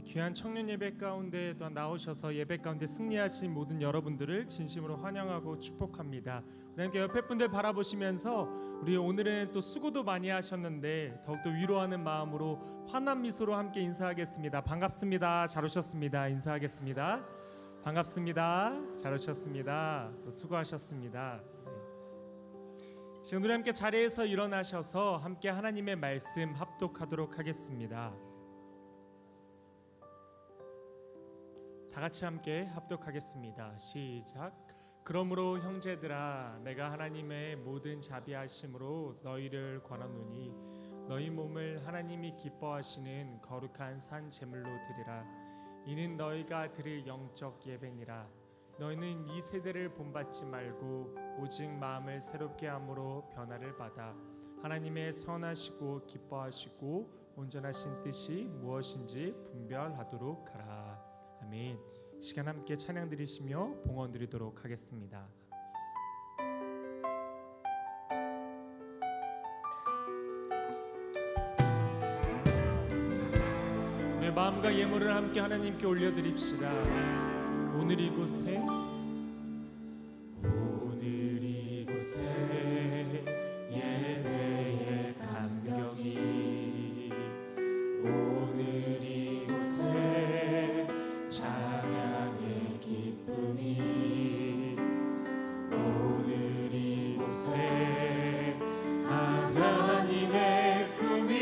귀한 청년 예배 가운데 또한 나오셔서 예배 가운데 승리하신 모든 여러분들을 진심으로 환영하고 축복합니다. 우리 함께 옆에 분들 바라보시면서 우리 오늘은 또 수고도 많이 하셨는데 더욱더 위로하는 마음으로 환한 미소로 함께 인사하겠습니다. 반갑습니다. 잘 오셨습니다. 인사하겠습니다. 반갑습니다. 잘 오셨습니다. 또 수고하셨습니다. 지금 우리 함께 자리에서 일어나셔서 함께 하나님의 말씀 합독하도록 하겠습니다. 다 같이 함께 합독하겠습니다. 시작. 그러므로 형제들아, 내가 하나님의 모든 자비하심으로 너희를 권하노니 너희 몸을 하나님이 기뻐하시는 거룩한 산 제물로 드리라. 이는 너희가 드릴 영적 예배니라. 너희는 이 세대를 본받지 말고 오직 마음을 새롭게 함으로 변화를 받아 하나님의 선하시고 기뻐하시고 온전하신 뜻이 무엇인지 분별하도록 하라. 아멘. 시간 함께 찬양 드리시며 봉헌 드리도록 하겠습니다. 내 마음과 예물을 함께 하나님께 올려드립시다. 오늘 이곳에 예배의 감격이 오늘 이곳에 찬양의 기쁨이 오늘 이곳에 하나님의 꿈이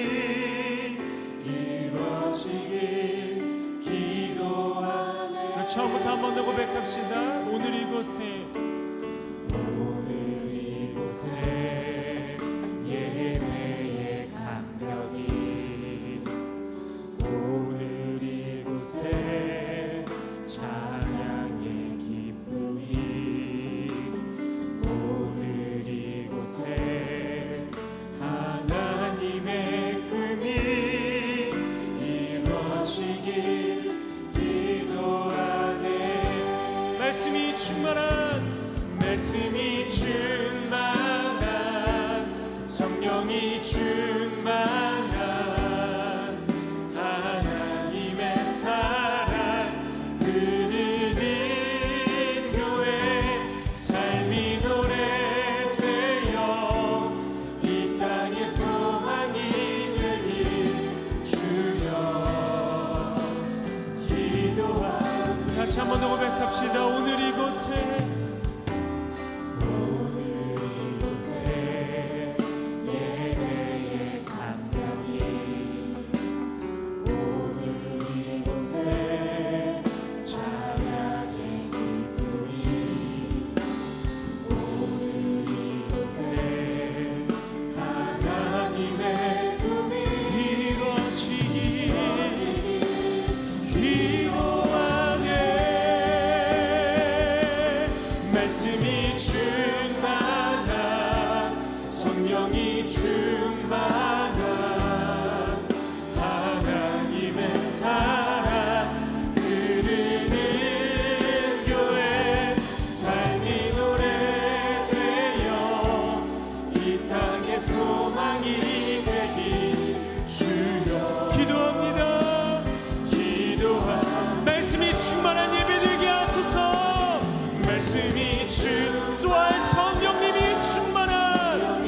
이루어지길 기도하네. 처음부터 한 번 더 고백합시다. 오늘 이곳에 예배의 감격이 오늘 이곳에 찬양의 기쁨이 오늘 이곳에 하나님의 꿈이 이루어지길 기도하네. 말씀이 충만한 성령이 충만한 하나님의 사랑 흐르는 교회 삶이 노래되어 이 땅의 소망이 되길 주여 기도합니다. 다시 한 번 더 고백합시다. 오늘 이곳에 말씀이 충만한 성령이 충만한 하나님의 사랑 흐르는 교회 삶이 노래되어 이 땅의 소망이 되길 주여 기도합니다. 말씀이 충만한 예배 되게 하소서. 말씀이 또한 성령님이 충만한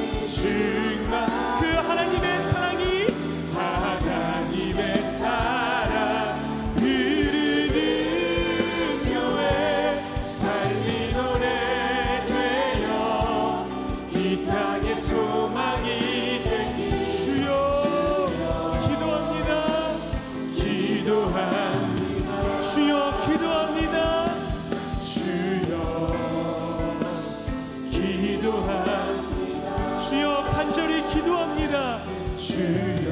그 하나님의 사랑이 하나님의 사랑 흐르는 교회 삶이 노래되어 이 땅의 소망이 되길 주여 기도합니다. 주여 기도합니다. 주여 간절히 기도합니다. 주여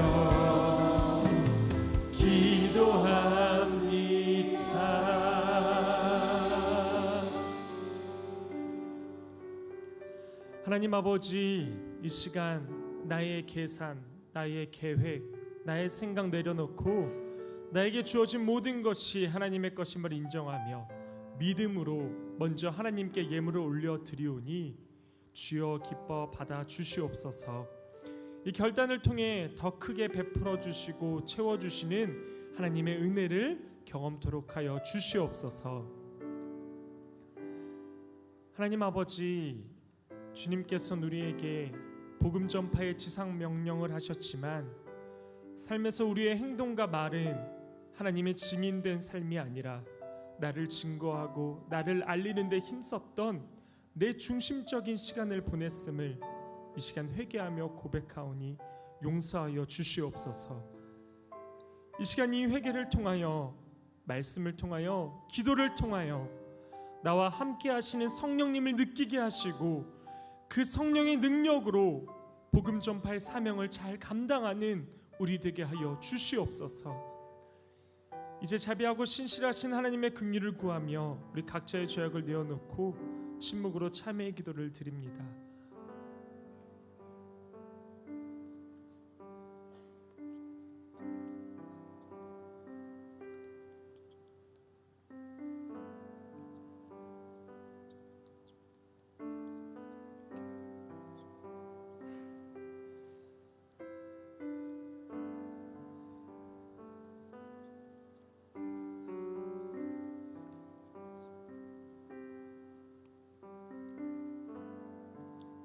기도합니다. 하나님 아버지, 이 시간 나의 계산, 나의 계획, 나의 생각 내려놓고 나에게 주어진 모든 것이 하나님의 것임을 인정하며 믿음으로 먼저 하나님께 예물을 올려드리오니 주여 기뻐 받아 주시옵소서. 이 결단을 통해 더 크게 베풀어 주시고 채워 주시는 하나님의 은혜를 경험토록 하여 주시옵소서. 하나님 아버지, 주님께서 우리에게 복음 전파의 지상 명령을 하셨지만 삶에서 우리의 행동과 말은 하나님의 증인된 삶이 아니라 나를 증거하고 나를 알리는 데 힘썼던 내 중심적인 시간을 보냈음을 이 시간 회개하며 고백하오니 용서하여 주시옵소서. 이 시간 이 회개를 통하여, 말씀을 통하여, 기도를 통하여 나와 함께 하시는 성령님을 느끼게 하시고 그 성령의 능력으로 복음 전파의 사명을 잘 감당하는 우리 되게 하여 주시옵소서. 이제 자비하고 신실하신 하나님의 긍휼을 구하며 우리 각자의 죄악을 내어놓고 침묵으로 참회의 기도를 드립니다.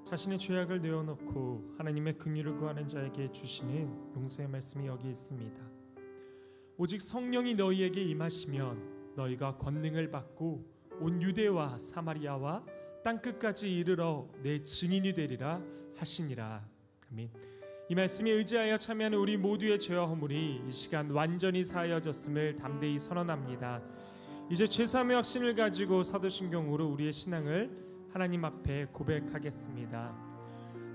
자신의 죄악을 내어놓고 하나님의 긍휼을 구하는 자에게 주시는 용서의 말씀이 여기 있습니다. 오직 성령이 너희에게 임하시면 너희가 권능을 받고 온 유대와 사마리아와 땅끝까지 이르러 내 증인이 되리라 하시니라. 아멘. 이 말씀에 의지하여 참여하는 우리 모두의 죄와 허물이 이 시간 완전히 사하여졌음을 담대히 선언합니다. 이제 죄사함의 확신을 가지고 사도신경으로 우리의 신앙을 하나님 앞에 고백하겠습니다.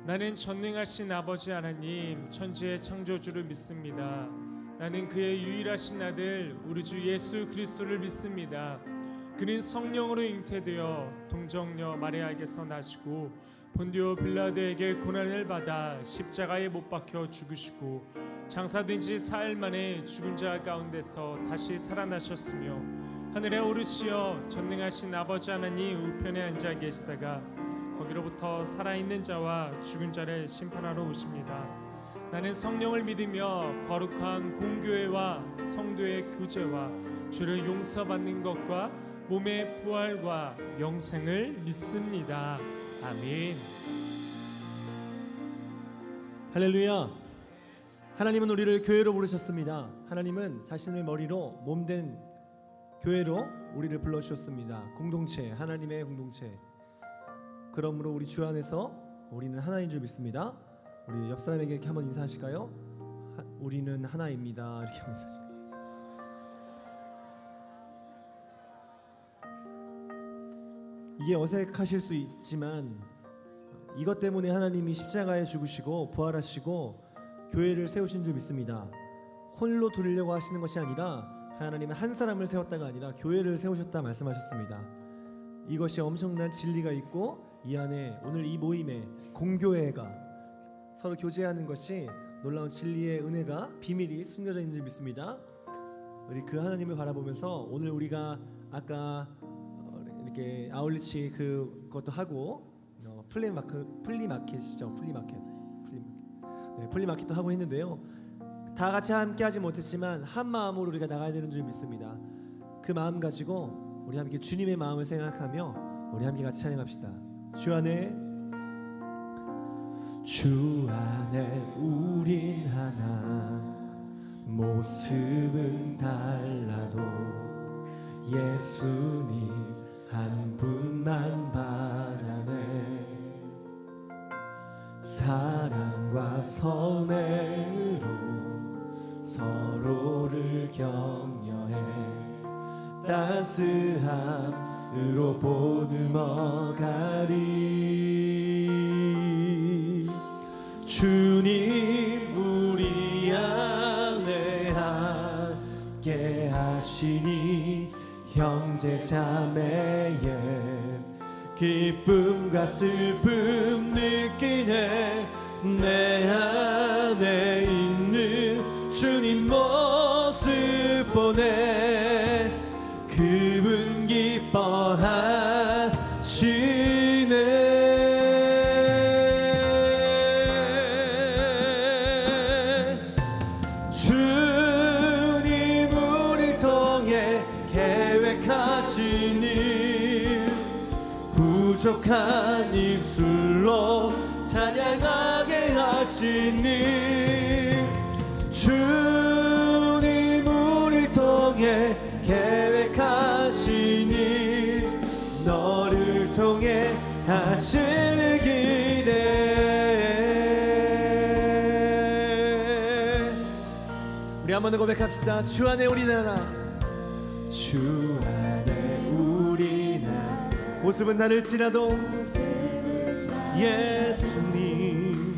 나는 전능하신 아버지 하나님, 천지의 창조주를 믿습니다. 나는 그의 유일하신 아들 우리 주 예수 그리스도를 믿습니다. 그는 성령으로 잉태되어 동정녀 마리아에게서 나시고 본디오 빌라도에게 고난을 받아 십자가에 못 박혀 죽으시고 장사된 지 사흘 만에 죽은 자 가운데서 다시 살아나셨으며 하늘에 오르시어 전능하신 아버지 하나님 우편에 앉아 계시다가 거기로부터 살아있는 자와 죽은 자를 심판하러 오십니다. 나는 성령을 믿으며 거룩한 공교회와 성도의 교제와 죄를 용서받는 것과 몸의 부활과 영생을 믿습니다. 아멘. 할렐루야. 하나님은 우리를 교회로 부르셨습니다. 하나님은 자신의 머리로 몸된 교회로 우리를 불러주셨습니다. 공동체, 하나님의 공동체. 그러므로 우리 주 안에서 우리는 하나인 줄 믿습니다. 우리 옆 사람에게 이렇게 한번 인사하실까요? 우리는 하나입니다. 이렇게 인사하실까요? 이게 어색하실 수 있지만 이것 때문에 하나님이 십자가에 죽으시고 부활하시고 교회를 세우신 줄 믿습니다. 홀로 두려고 하시는 것이 아니라 하나님은 한 사람을 세웠다가 아니라 교회를 세우셨다 말씀하셨습니다. 이것이 엄청난 진리가 있고 이 안에 오늘 이 모임에 공교회가 서로 교제하는 것이 놀라운 진리의 은혜가 비밀이 숨겨져 있는 줄 믿습니다. 우리 그 하나님을 바라보면서 오늘 우리가 아까 이렇게 아울리치 그것도 하고 플리마켓이죠. 플리마켓도 하고 했는데요. 다 같이 함께 하지 못했지만 한 마음으로 우리가 나가야 되는 줄 믿습니다. 그 마음 가지고 우리 함께 주님의 마음을 생각하며 우리 함께 같이 찬양합시다. 주 안에 우린 하나, 모습은 달라도 예수님 한 분만 바라네. 사랑과 선행으로 서로를 격려해 따스함으로 보듬어가리. 주님 우리 안에 함께 하시니 형제 자매의 기쁨과 슬픔 느끼네. 내 안에 있는 주님 모습 보네. 그분 기뻐하시네. 주님 부족한 입술로 찬양하게 하시니 주님 우리를 통해 계획하시니 너를 통해 하실 기대. 우리 한 번 더 고백합시다. 주 안에 우리 나라, 주 안에 우리 나라. 모습은 다를지라도 예수님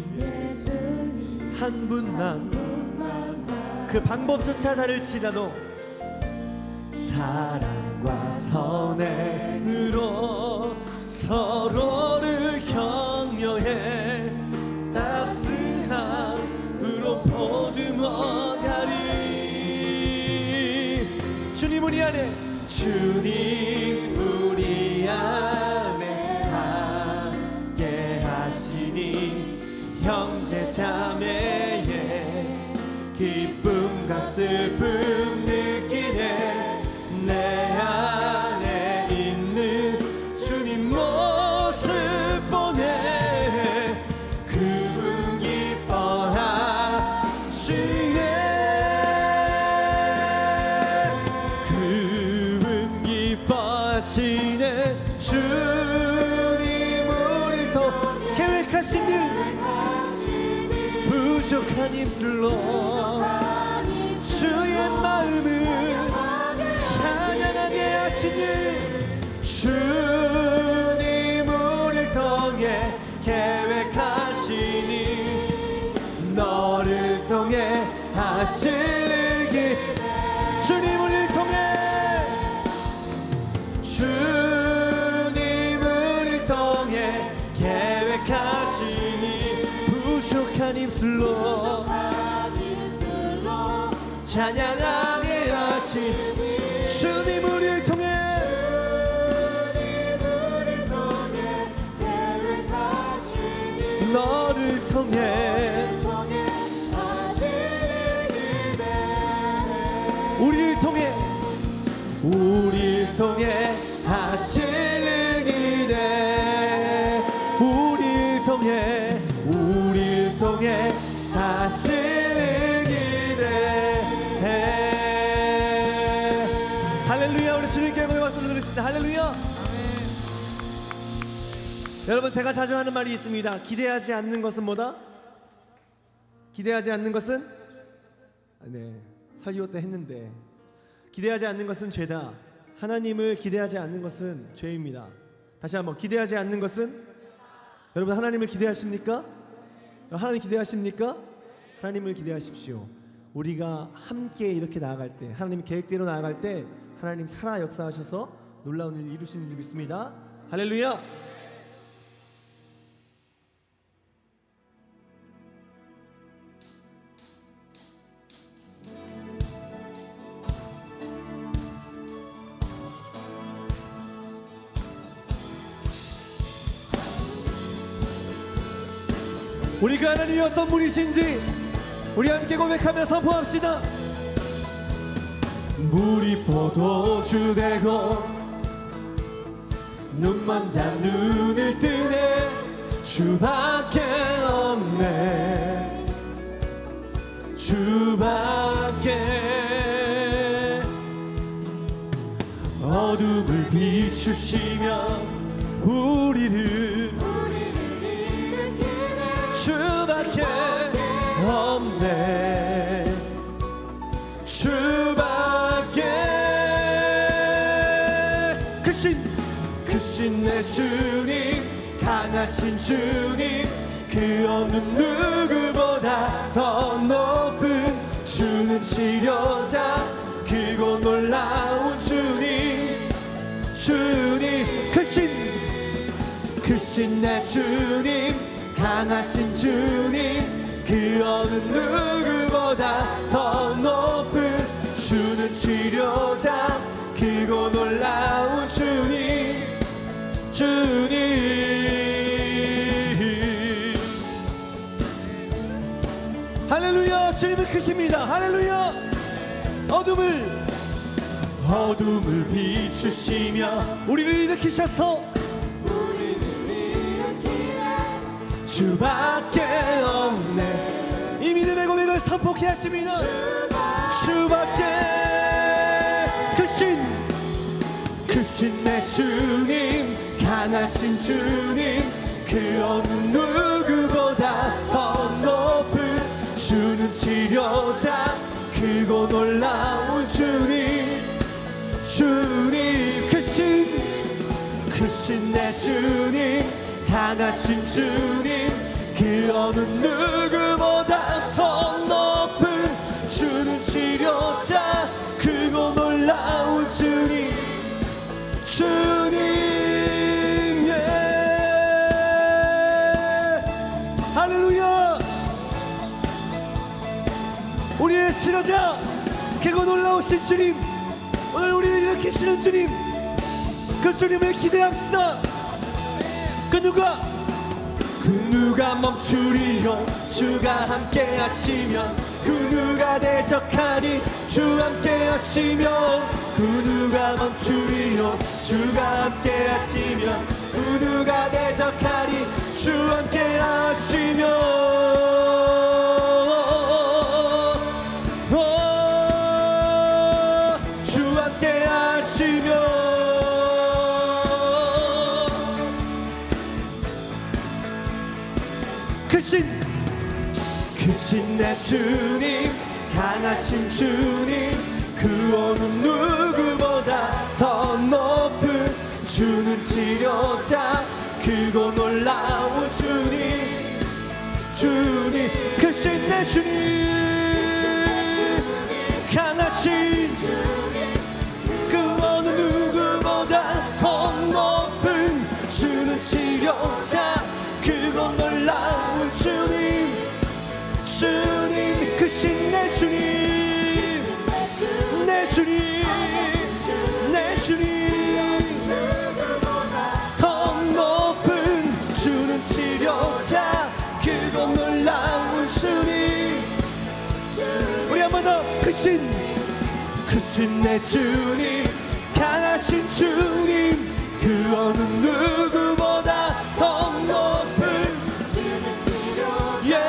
한 분만, 그 방법조차 다를지라도 사랑과 선행으로 서로를 격려해 따스함으로 보듬어 가리. 주님 우리 안에, 주님 우리 안에 함께 하시니 형제 자매의 기쁨과 슬픔 느끼네. 내 안에 있는 주님 모습 보내 그분 기뻐하시네. 그분 기뻐하시네. 주님 우리 더 계획하신 일 부족한 입술로 주의 마음을 찬양하게 하시니 주님 우리를 통해 계획하시니 너를 통해 하실 일. 주님 우리를 통해, 주님 우리를 통해 계획하시니 부족한 입술로 찬양하게 하시니 주님 우리를 통해, 너를 통해 우리를 통해, 우리를 통해 하실 일 기대. 우리를 통해, 우리를 통해 하실 일 기대. 할렐루야. 우리 주님께 영광의 박수를 드립시다. 할렐루야. 여러분, 제가 자주 하는 말이 있습니다. 기대하지 않는 것은 뭐다? 기대하지 않는 것은, 설교 때 했는데, 기대하지 않는 것은 죄다. 하나님을 기대하지 않는 것은 죄입니다. 다시 한번, 기대하지 않는 것은, 여러분 하나님을 기대하십니까? 하나님 기대하십니까? 하나님을 기대하십시오. 우리가 함께 이렇게 나아갈 때, 하나님 계획대로 나아갈 때 하나님 살아 역사하셔서 놀라운 일 이루시는 줄 믿습니다. 할렐루야. 우리가 하나님이 어떤 분이신지 우리 함께 고백하며 선포합시다. 물이 포도주 되고 눈먼 자 눈을 뜨네. 주밖에 없네. 주밖에. 어둠을 비추시며 우리를 주밖에 없네. 주밖에. 크신 내 주님, 강하신 주님, 그 어느 누구보다 더 높은 주는 치료자, 크고 놀라운 주님. 주님 크신 내 주님, 강하신 주님, 그 어느 누구보다 더 높은 주는 치료자, 크고 놀라운 주님. 할렐루야. 주님은 크십니다. 할렐루야. 어둠을 비추시며 우리를 일으키셔서 주밖에 없네. 이 믿음의 고백을 선포케 하십니다. 주밖에 크신 내 주님, 강하신 주님, 그 어느 누구보다 더 높은 주는 치료자, 크고 놀라운 주님. 크신 내 주님, 강하신 주님, 그 어느 누구보다 더 높은 주는 치료자, 크고 놀라운 주님. 예. 할렐루야. 우리의 치료자, 크고 놀라우신 주님, 오늘 우리를 일으키시는 주님, 그 주님을 기대합시다. 그 누가 멈추리요. 주가 함께 하시면 그 누가 대적하니. 주 함께 하시면 그 누가 멈추리요. 주가 함께 하시면 그 누가 대적하니. 주 함께 하시면 주 함께 하시면 크신 내 주님, 강하신 주님, 그 어느 누구보다 더 높은 주는 치료자, 크고 놀라운 주님. 크신 내 주님, 강하신 주님, 그 어느 누구보다 더 높은 주는 치료자, 크고 놀라운 주님. 크신 내 주님, 내 주님, 내 주님, 더 높은 주는 치료자, 크고 놀라운 주님. 우리 한 번 더. 크신 내 주님, 강하신 주님, 그 어느 누구보다 더 높은 주는 치료자.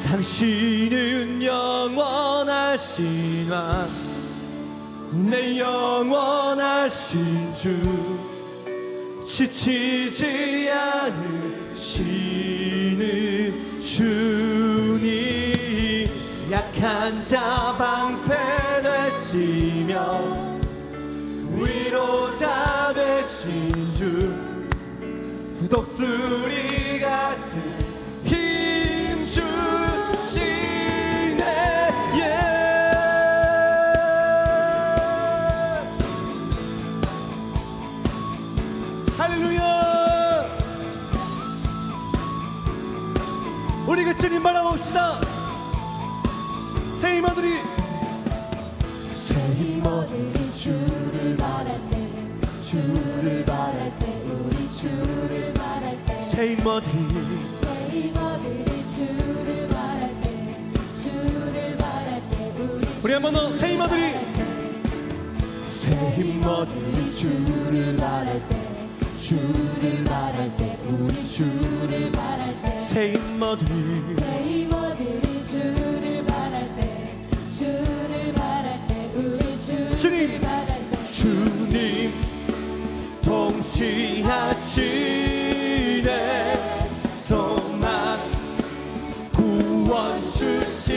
당신은 영원하시나, 내 영원하신 주, 지치지 않으시는 주님. 약한 자 방패 되시며 위로자 되신 주, 구독수리 같은 힘 주시네. 할렐루야. 우리 그 주님 바라봅시다. 새 힘어들이 주를 바랄 때, 주를 바랄 때, 우리 주를 바랄 때, 새 힘어들이 주를 바랄 때, 주를 바랄 때, 우리 한 번 더. 새 힘어들이 주를 바랄 때, 주를 바랄 때, 우리 주를 바랄 때, 새 힘어들이 주를 바랄 때, 주를 바랄 때, 우리 주를 바랄 때. 주님 통치하시네. 소망 구원 주시.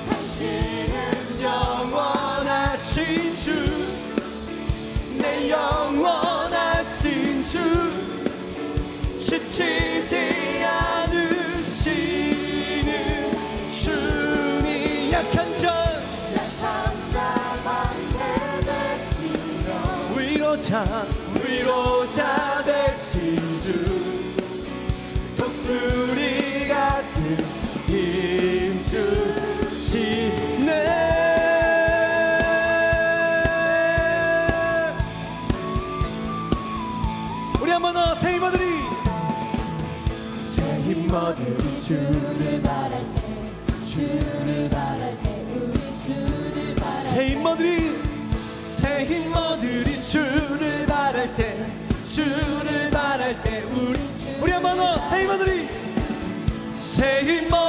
당신은 영원하신 주, 내 영원하신 주, 지치지 않으시는 주님. 약한 자 방패 되시며 위로자 되신 주, 독수리 같은 힘 주시네. 우리 한 번 더. 새 힘어들이 주를 바랄 때, 주를 바랄 때, 우리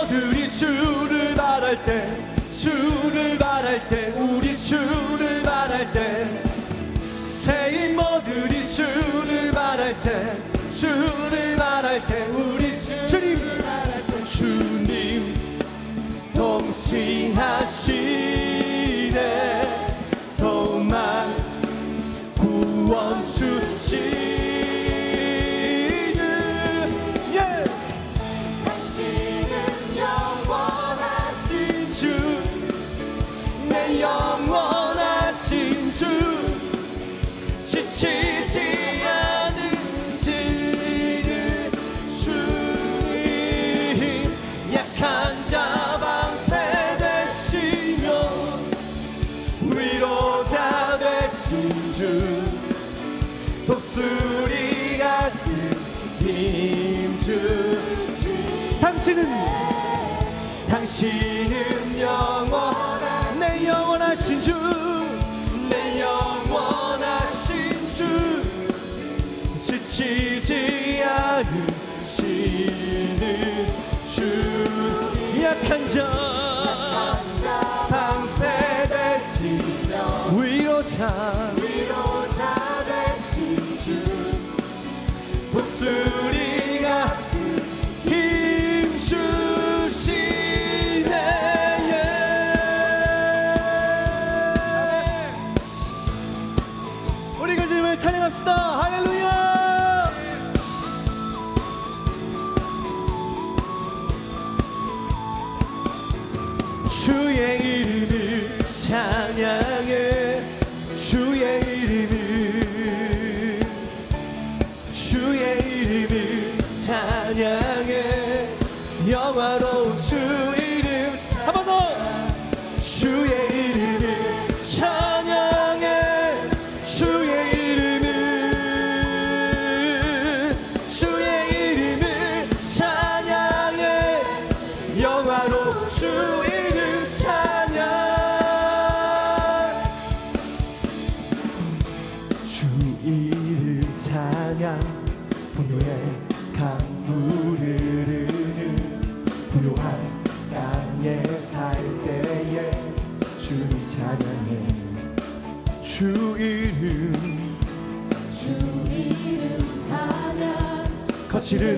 모두리 주를 바랄 때 주를 바랄 때 우리 주를 바랄 때 새 인모들이 주를 바랄 때 주를 바랄 때 우리 주님 주님 동시하시네 소망 구원 주시는 당신은 영원하신 주 내 영원하신 주 지치지 않으시는 주님 약한 자 방패 되시며 위로자 되신 주 독수리 같은 힘주 당신은 내 영원하신 주 내 영원하신 주 지치지 않으시는 주 약한 자 방패 되시며 위로자 되신 주 독수리 같은 힘 주시네 우리 그 주님을 찬양합시다 할렐루야 주의 이름을 찬양해 주의 이름을 찬양해 영화로운 주 이름 한 번 더 주의 이름을 찬양해 주의 이름을 찬양해 영화로운 주 이름 찬양 주 이름 찬양 분노의 강물을 흐르는 부요한 땅에 살 때에 주님 찬양해 주 이름 찬양 거칠은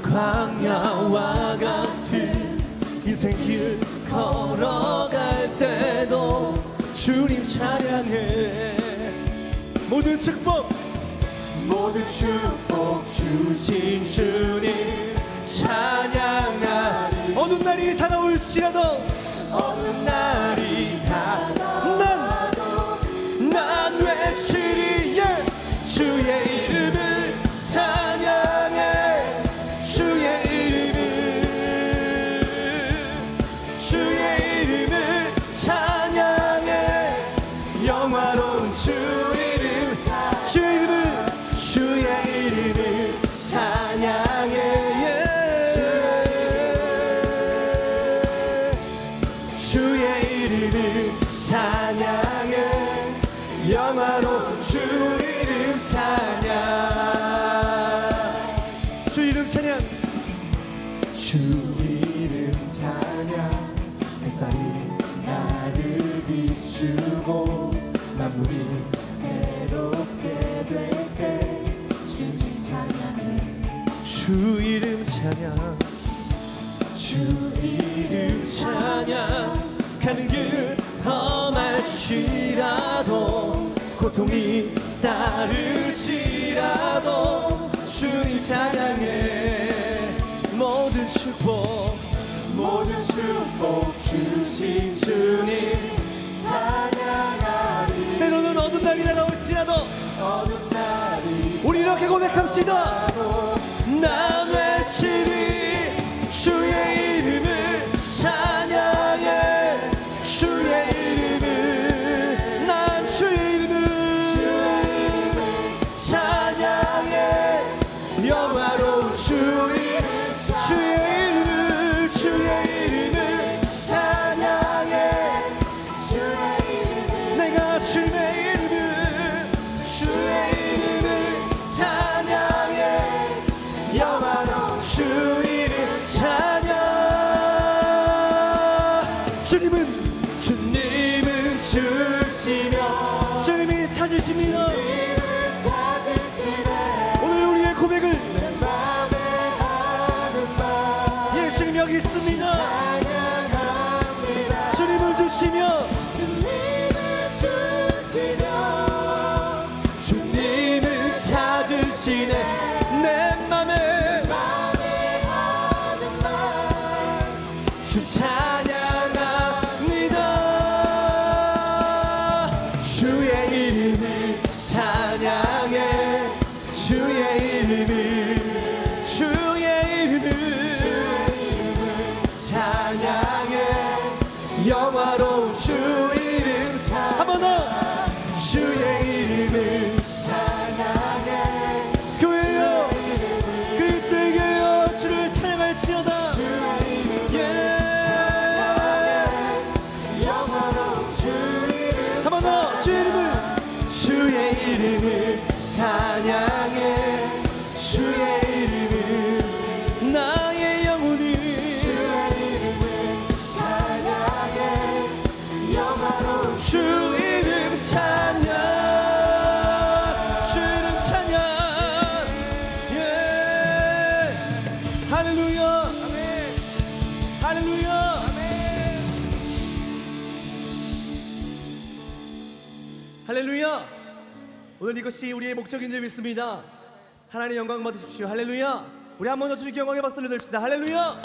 광야와 같은 인생길 걸어갈 때도 주님 찬양해 모든 축복 주신 주님 찬양하리 어느 날이 다가올지라도 난 외치리 주의 이름을 찬양해 주의 이름을 찬양해 영화로운 주의 이름을 찬양해 주의 이름을 찬양해 영화로운 주 이름 찬양 주 이름 찬양 주 이름 찬양 햇살이 나를 비추고 만물이 새롭게 될 때 주님 찬양해 주 이름 찬양 주 이름 찬양 가는 길 험할지라도 고통이 따를지라도 주님 찬양해 모든 축복 주신 주님 찬양하리 때로는 어두운 날이 다가올지라도 우리 이렇게 고백합시다 난 외치리 주의 이름을 찬양해 주의 이름을 난 주의 이름을 찬양해 영화로운 주의 이름을 찬양해 내가 주의 이름을 찬양해 영화 주님은 주시며 주님이 찾으십니다. 주님은 찾으시네 오늘 우리의 고백을 내 맘에 하는 말 예수님 여기 있습니다. 찬양합니다 주님을 주시며 주님은 주시며 주님은 찾으시네 내 맘에 하는 말주 찬양합니다 주의 이름을 찬양해 주의 이름을 찬양해 영화로운 주 이름 한 번 더 주의 이름을 찬양해 교회여 그리스도의 교회여 주를 찬양할지어다. 예. 영화로운 주 이름 한 번 더 주의 이름을 주의 이름을 찬양해 주의 이름을 나의 영혼이 주의 이름을 찬양해 영화로운 주 이름 찬양 주 이름 찬양 예 할렐루야 아멘 할렐루야 아멘 할렐루야 오늘 이것이 우리의 목적인 줄 믿습니다. 하나님 영광 받으십시오. 할렐루야 우리 한 번 더 주님께 영광의 박수를 드립시다. 할렐루야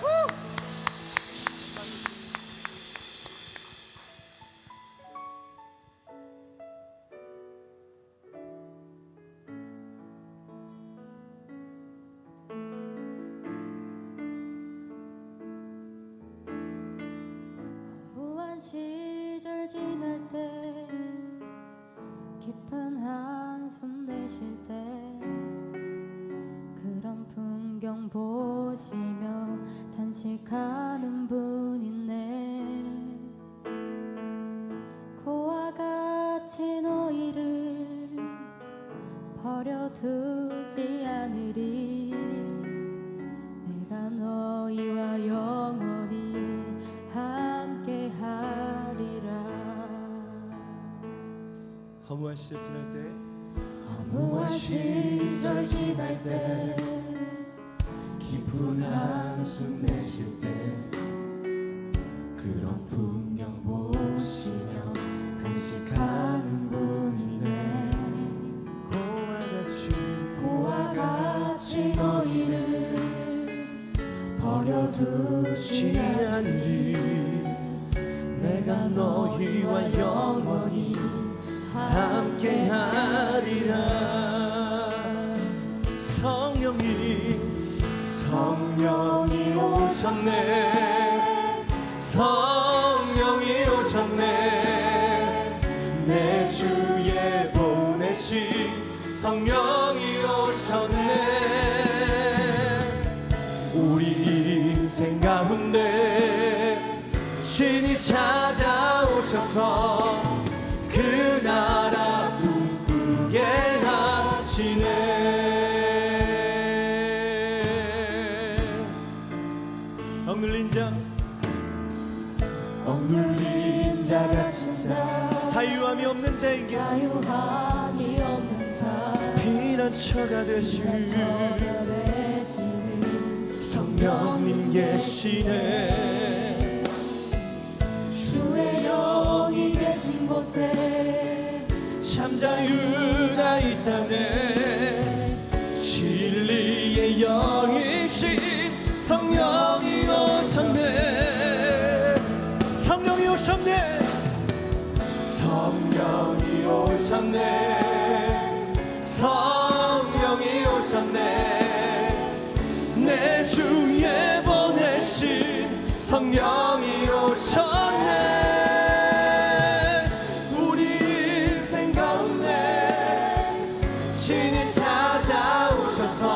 무한 시절 지날 때 깊은 한숨 내쉴 때 그런 풍경 보시며 단식하는 분 있네 고와 같이 너희를 버려두지 않으리 내가 너희와 영원히 함께 하리라 허무한 시절 지날 때 무한 시절 지날 때 깊은 한숨 내쉴 때 그런 풍경 보시며 간식하는 분이네 고와 같이 너희를 버려두지 않으리 내가 너희와 영원히 함께하리라 성령이 오셨네 성령이 오셨네 내 주에 보내신 성령이 오셨네 우리 인생 가운데 신이 찾아오셔서 그 나라 꿈꾸게 하시네 억눌린 자 갇힌 자 자유함이 없는 자에게 자유함이 없는 자 피난처가 되시는 성령님 계시네 주의 영이 계신 곳에 참 자유가 있다네 진리의 영이신 성령이 오셨네 성령이 오셨네 성령이 오셨네 성령이 오셨네 내 주에 보내신 성령이 오셨네 우리 인생 가운데 신이 찾아오셔서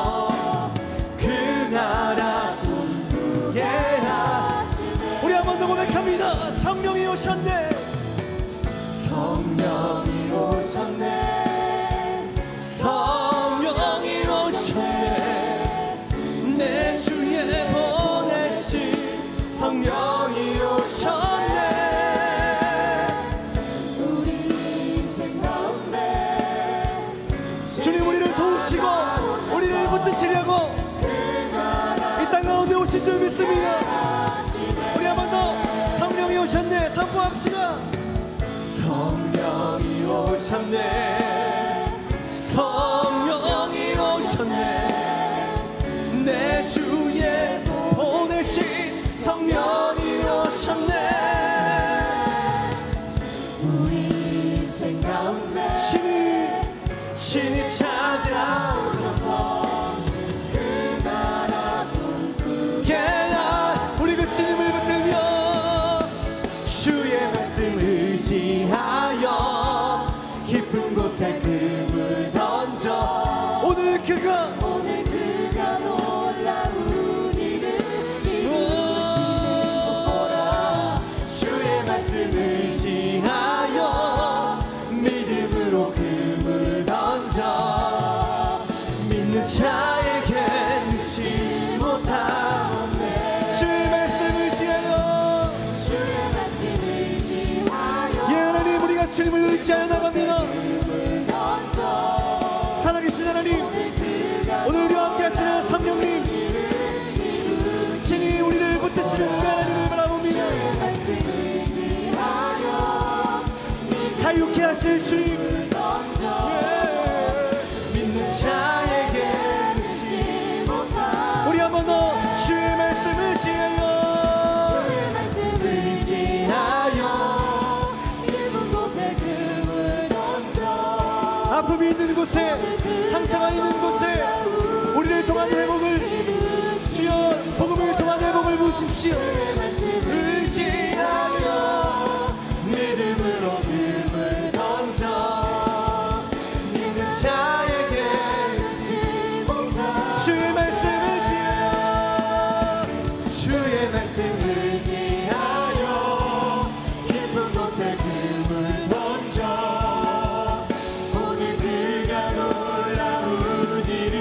그 나라 꿈꾸게 하시네 우리 한 번 더 고백합니다. 성령이 오셨네 성령이 오셨네 성령이 오셨네 내 주에 보내신 성령이 오셨네 오셨네. 선포합시다. 성령이 오셨네. 성령이 오셨네. 내 주에 보내신 성령이 오셨네. 우리 인생 가운데 신이 찾아오셔서 그 나라 꿈꾸게 우리 그 주님을 붙들며 주의 말씀 의지하여 깊은 곳에 금을 던져 오늘 그가 놀라운 일을 이루시는 보라. 주의 말씀 의지하여 믿음으로 금을 던져 믿는 자에게 늦지 못하네. 주의 말씀 의지하여 주의 말씀 의지하여 예 하나님 우리가 주님을 의지하여 나갑니다. 금을 던져 살아계신 하나님 오늘 우리와 함께 하시는 성령님 신이 우리를 붙드시는 그 하나님을 바라봅니다. 말씀 의지하여 자유케 하실 주님 믿는 자에게 믿지 못한 우리 한 번 더 주의 말씀 의지하여 주의 말씀 의지하여 깊은 곳에 금을 던져 아픔이 있는 곳에 상처가 있는 곳에 우리를 통한 회복을 주여 복음을 통한 회복을 부으십시오. 의지하여 믿음으로 금을 던져 믿는 자에게 믿지 못한 주의 말씀 의지하여 주의 말씀 의지하여 깊은 곳에 금을 던져 오늘 그가 놀라운 일을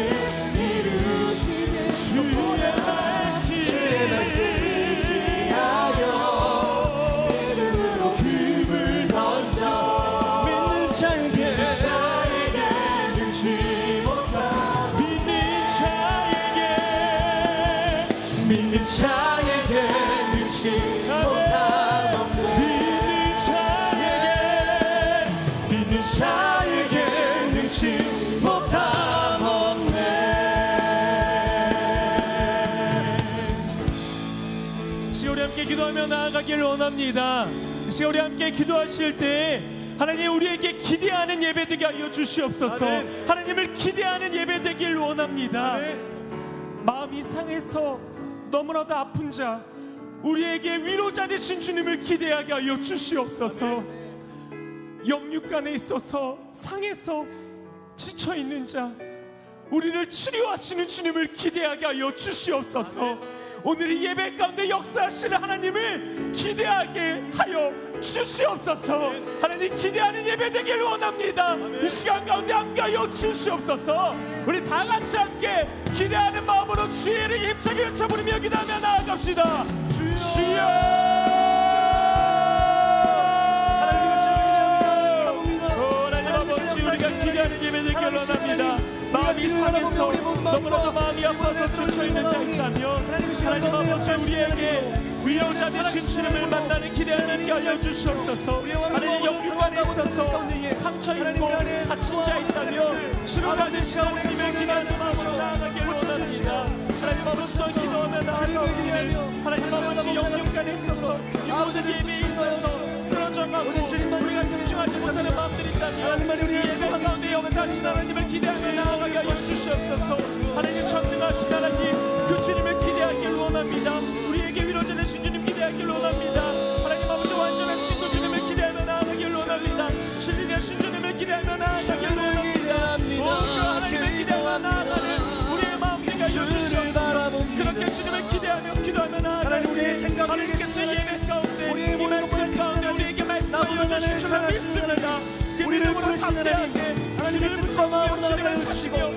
이루시는 주의 말씀 의지하여 믿음으로 금을 던져 믿는 자에게 능치 못한 믿는 자에게 능치 못한 믿는 자에게 능치 못한 없네. 시오리 함께 기도하며 나아가길 원합니다. 시오리 함께 기도하실 때 하나님 우리에게 기대하는 예배 되게 하여 주시옵소서. 하나님을 기대하는 예배 되길 원합니다. 마음이 상해서 너무나도 아픈 자 우리에게 위로자 되신 주님을 기대하게 하여 주시옵소서. 영육간에 있어서 상해서 지쳐있는 자 우리를 치료하시는 주님을 기대하게 하여 주시옵소서. 오늘 이 예배 가운데 역사하시는 하나님을 기대하게 하여 주시옵소서. 하나님 기대하는 예배 되길 원합니다. 이 시간 가운데 함께 하여 주시옵소서. 우리 다 같이 함께 기대하는 마음으로 주의 이름 힘차게 외쳐 부르며 기도하며 나아갑시다. 주여 하나님 아버지 우리가 기대하는 예배 되길 원합니다. 마음이 상해서 너무나도 마음이 아파서 지쳐있는 자 있다면 하나님 아버지 우리에게 위로자 되신 주님을 만나는 기대하는 게 알려주시옵소서. 하나님 영육간에 있어서 상처있고 다친 자 있다면 치료가 되신 하나님의 기대하는 마음으로 나아가길 원합니다. 하나님 아버지 더 기도하며 나아가오니 하나님 아버지 영육간에 있어서 이 모든 예배에 있어서 쓰러져가고 우리가 집중하지 못하는 마음들이 있다면 이 예배 가운데 역사하신 하나님을 기대하며 나아가게 하여 주시옵소서. 하나님 전능하신 하나님 그 주님을 기대하길 원합니다. 우리에게 위로자 되신 주님 기대하길 원합니다. 하나님 아버지 완전하신 그 주님을 기대하며 나아가길 원합니다. 진리 되신 주님을 기대하며 나아가길 원합니다. 하나님을 기대하며 나아가는 우리의 마음 되게 하여 주시옵소서. 그렇게 주님을 기대하며 기도하며 나아가는 하나님께서 예배 가운데 이 말씀 가운데 우리에게 말씀하여 주신 줄을 믿습니다. 그 믿음으로 담대하게 주님을 붙잡고 주님을 찾으며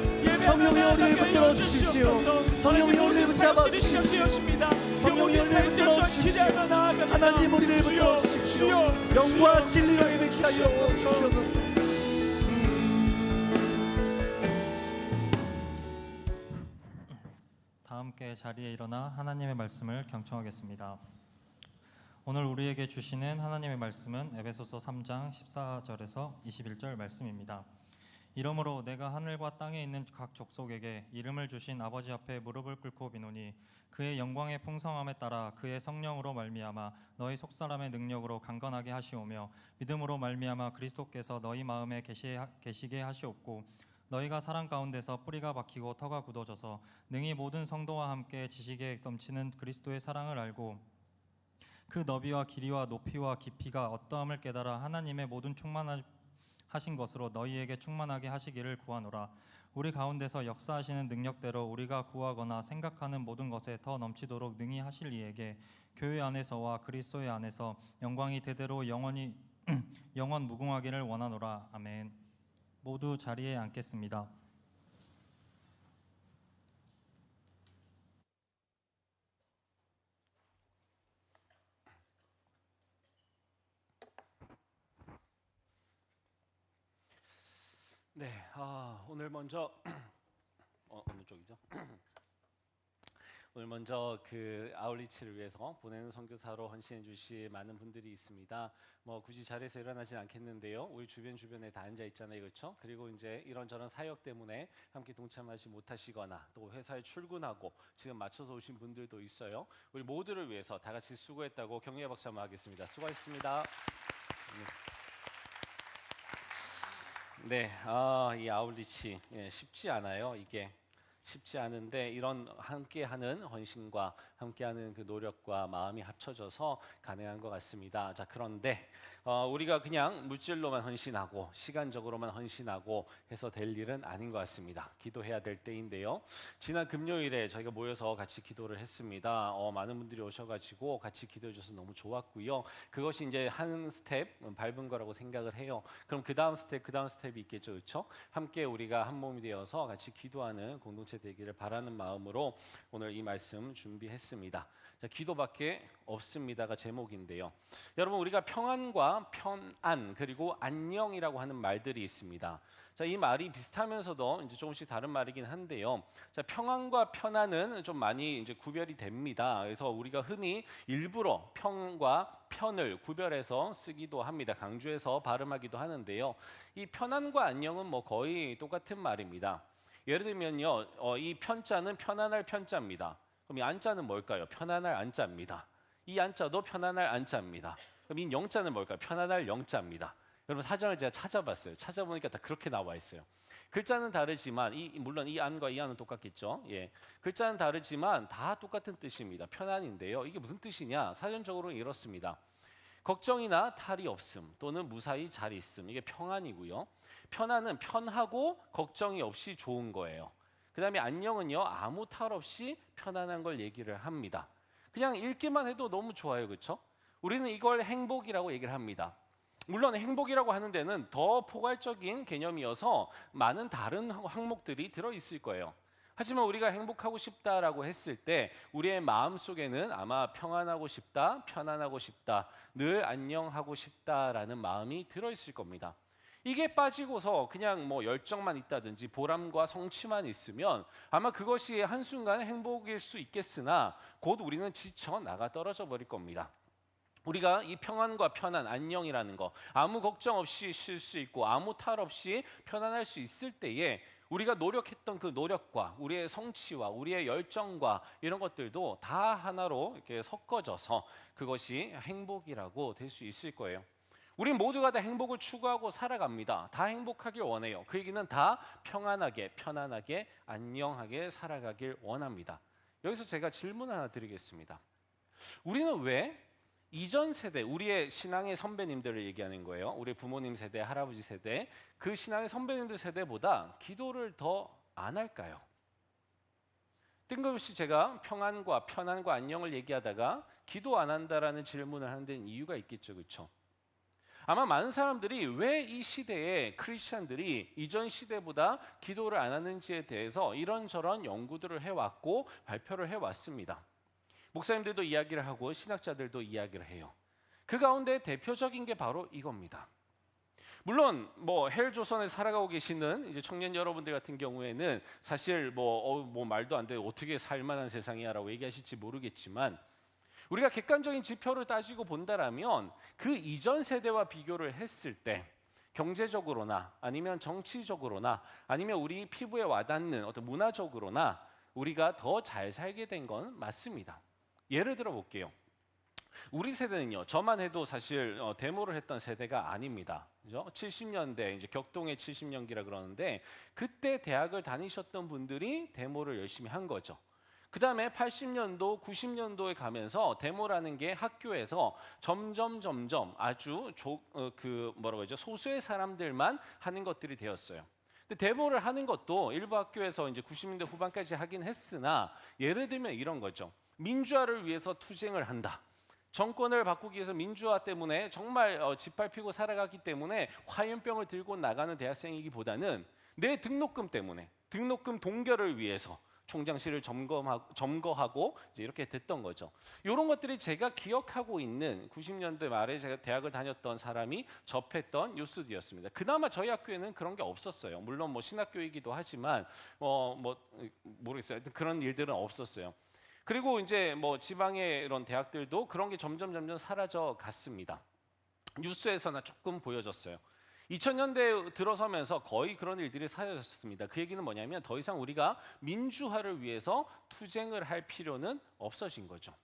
성령이 우리를 붙들어 주십시오. 성령이 우리를 붙잡아 주십니다. 성령이 우리를 붙들어 주십시오. 하나님 우리를 붙들어 주십시오. 영과 진리로 예배케 하여 주시옵소서. 다 함께 자리에 일어나 하나님의 말씀을 경청하겠습니다. 오늘 우리에게 주시는 하나님의 말씀은 에베소서 3장 14절에서 21절 말씀입니다. 이러므로 내가 하늘과 땅에 있는 각 족속에게 이름을 주신 아버지 앞에 무릎을 꿇고 비노니 그의 영광의 풍성함에 따라 그의 성령으로 말미암아 너희 속사람의 능력으로 강건하게 하시오며 믿음으로 말미암아 그리스도께서 너희 마음에 계시게 하시옵고 너희가 사랑 가운데서 뿌리가 박히고 터가 굳어져서 능히 모든 성도와 함께 지식에 넘치는 그리스도의 사랑을 알고 그 너비와 길이와 높이와 깊이가 어떠함을 깨달아 하나님의 모든 충만하신 것으로 너희에게 충만하게 하시기를 구하노라. 우리 가운데서 역사하시는 능력대로 우리가 구하거나 생각하는 모든 것에 더 넘치도록 능히 하실 이에게 교회 안에서와 그리스도의 안에서 영광이 대대로 영원히 영원 무궁하기를 원하노라. 아멘. 모두 자리에 앉겠습니다. 네, 오늘 먼저 어느 쪽이죠? 오늘 먼저 그 아울리치를 위해서 보내는 선교사로 헌신해 주실 많은 분들이 있습니다. 뭐 굳이 자리에서 일어나진 않겠는데요. 우리 주변에 다 앉아 있잖아요, 그렇죠? 그리고 이제 이런저런 사역 때문에 함께 동참하지 못하시거나 또 회사에 출근하고 지금 맞춰서 오신 분들도 있어요. 우리 모두를 위해서 다 같이 수고했다고 격려의 박수 한번 하겠습니다. 수고하셨습니다. 네, 이 아울리치 쉽지 않아요. 이게 쉽지 않은데 이런 함께하는 헌신과 함께하는 그 노력과 마음이 합쳐져서 가능한 것 같습니다. 자, 그런데 우리가 그냥 물질로만 헌신하고 시간적으로만 헌신하고 해서 될 일은 아닌 것 같습니다. 기도해야 될 때인데요. 지난 금요일에 저희가 모여서 같이 기도를 했습니다. 많은 분들이 오셔가지고 같이 기도해 주셔서 너무 좋았고요. 그것이 이제 한 스텝 밟은 거라고 생각을 해요. 그럼 그 다음 스텝이 있겠죠, 그렇죠? 함께 우리가 한 몸이 되어서 같이 기도하는 공동체 되기를 바라는 마음으로 오늘 이 말씀 준비했습니다. 자, 기도밖에 없습니다가 제목인데요. 여러분, 우리가 평안과 편안 그리고 안녕이라고 하는 말들이 있습니다. 자, 이 말이 비슷하면서도 이제 조금씩 다른 말이긴 한데요. 자, 평안과 편안은 좀 많이 이제 구별이 됩니다. 그래서 우리가 흔히 일부러 평과 편을 구별해서 쓰기도 합니다. 강조해서 발음하기도 하는데요. 이 편안과 안녕은 뭐 거의 똑같은 말입니다. 예를 들면요, 이 편자는 편안할 편자입니다. 그럼 이 안자는 뭘까요? 편안할 안자입니다. 이 안자도 편안할 안자입니다. 그럼 이 영자는 뭘까요? 편안할 영자입니다. 여러분, 사전을 제가 찾아봤어요. 찾아보니까 다 그렇게 나와 있어요. 글자는 다르지만 물론 이 안과 이 안은 똑같겠죠. 예, 글자는 다르지만 다 똑같은 뜻입니다. 편안인데요. 이게 무슨 뜻이냐? 사전적으로 이렇습니다. 걱정이나 탈이 없음 또는 무사히 잘 있음, 이게 평안이고요. 편안은 편하고 걱정이 없이 좋은 거예요. 그 다음에 안녕은요, 아무 탈 없이 편안한 걸 얘기를 합니다. 그냥 읽기만 해도 너무 좋아요, 그렇죠? 우리는 이걸 행복이라고 얘기를 합니다. 물론 행복이라고 하는 데는 더 포괄적인 개념이어서 많은 다른 항목들이 들어있을 거예요. 하지만 우리가 행복하고 싶다라고 했을 때 우리의 마음속에는 아마 평안하고 싶다, 편안하고 싶다, 늘 안녕하고 싶다라는 마음이 들어있을 겁니다. 이게 빠지고서 그냥 뭐 열정만 있다든지 보람과 성취만 있으면 아마 그것이 한순간에 행복일 수 있겠으나 곧 우리는 지쳐 나가 떨어져 버릴 겁니다. 우리가 이 평안과 편안, 안녕이라는 거, 아무 걱정 없이 쉴 수 있고 아무 탈 없이 편안할 수 있을 때에 우리가 노력했던 그 노력과 우리의 성취와 우리의 열정과 이런 것들도 다 하나로 이렇게 섞어져서 그것이 행복이라고 될 수 있을 거예요. 우리 모두가 다 행복을 추구하고 살아갑니다. 다 행복하길 원해요. 그 얘기는 다 평안하게, 편안하게, 안녕하게 살아가길 원합니다. 여기서 제가 질문 하나 드리겠습니다. 우리는 왜 이전 세대, 우리의 신앙의 선배님들을 얘기하는 거예요. 우리 부모님 세대, 할아버지 세대, 그 신앙의 선배님들 세대보다 기도를 더 안 할까요? 뜬금없이 제가 평안과 편안과 안녕을 얘기하다가 기도 안 한다라는 질문을 하는 데는 이유가 있겠죠, 그렇죠? 아마 많은 사람들이 왜 이 시대에 크리스천들이 이전 시대보다 기도를 안 하는지에 대해서 이런저런 연구들을 해왔고 발표를 해왔습니다. 목사님들도 이야기를 하고 신학자들도 이야기를 해요. 그 가운데 대표적인 게 바로 이겁니다. 물론 뭐 헬조선에 살아가고 계시는 이제 청년 여러분들 같은 경우에는 사실 뭐 말도 안 돼 어떻게 살만한 세상이야라고 얘기하실지 모르겠지만 우리가 객관적인 지표를 따지고 본다라면 그 이전 세대와 비교를 했을 때 경제적으로나 아니면 정치적으로나 아니면 우리 피부에 와닿는 어떤 문화적으로나 우리가 더 잘 살게 된 건 맞습니다. 예를 들어 볼게요. 우리 세대는요, 저만 해도 사실 데모를 했던 세대가 아닙니다. 그죠? 70년대 이제 격동의 70년기라 그러는데 그때 대학을 다니셨던 분들이 데모를 열심히 한 거죠. 그 다음에 80년도, 90년도에 가면서 데모라는 게 학교에서 점점 아주 뭐라고 하죠? 소수의 사람들만 하는 것들이 되었어요. 근데 데모를 하는 것도 일부 학교에서 이제 90년대 후반까지 하긴 했으나 예를 들면 이런 거죠. 민주화를 위해서 투쟁을 한다. 정권을 바꾸기 위해서 민주화 때문에 정말 짓밟히고 살아가기 때문에 화염병을 들고 나가는 대학생이기보다는 내 등록금 때문에 등록금 동결을 위해서 총장실을 점거하고 이제 이렇게 됐던 거죠. 이런 것들이 제가 기억하고 있는 90년대 말에 제가 대학을 다녔던 사람이 접했던 뉴스들이었습니다. 그나마 저희 학교에는 그런 게 없었어요. 물론 뭐 신학교이기도 하지만 모르겠어요. 그런 일들은 없었어요. 그리고 이제 뭐 지방의 이런 대학들도 그런 게 점점 사라져 갔습니다. 뉴스에서나 조금 보여졌어요. 2000년대 들어서면서 거의 그런 일들이 사라졌습니다. 그 얘기는 뭐냐면 더 이상 우리가 민주화를 위해서 투쟁을 할 필요는 없어진 거죠.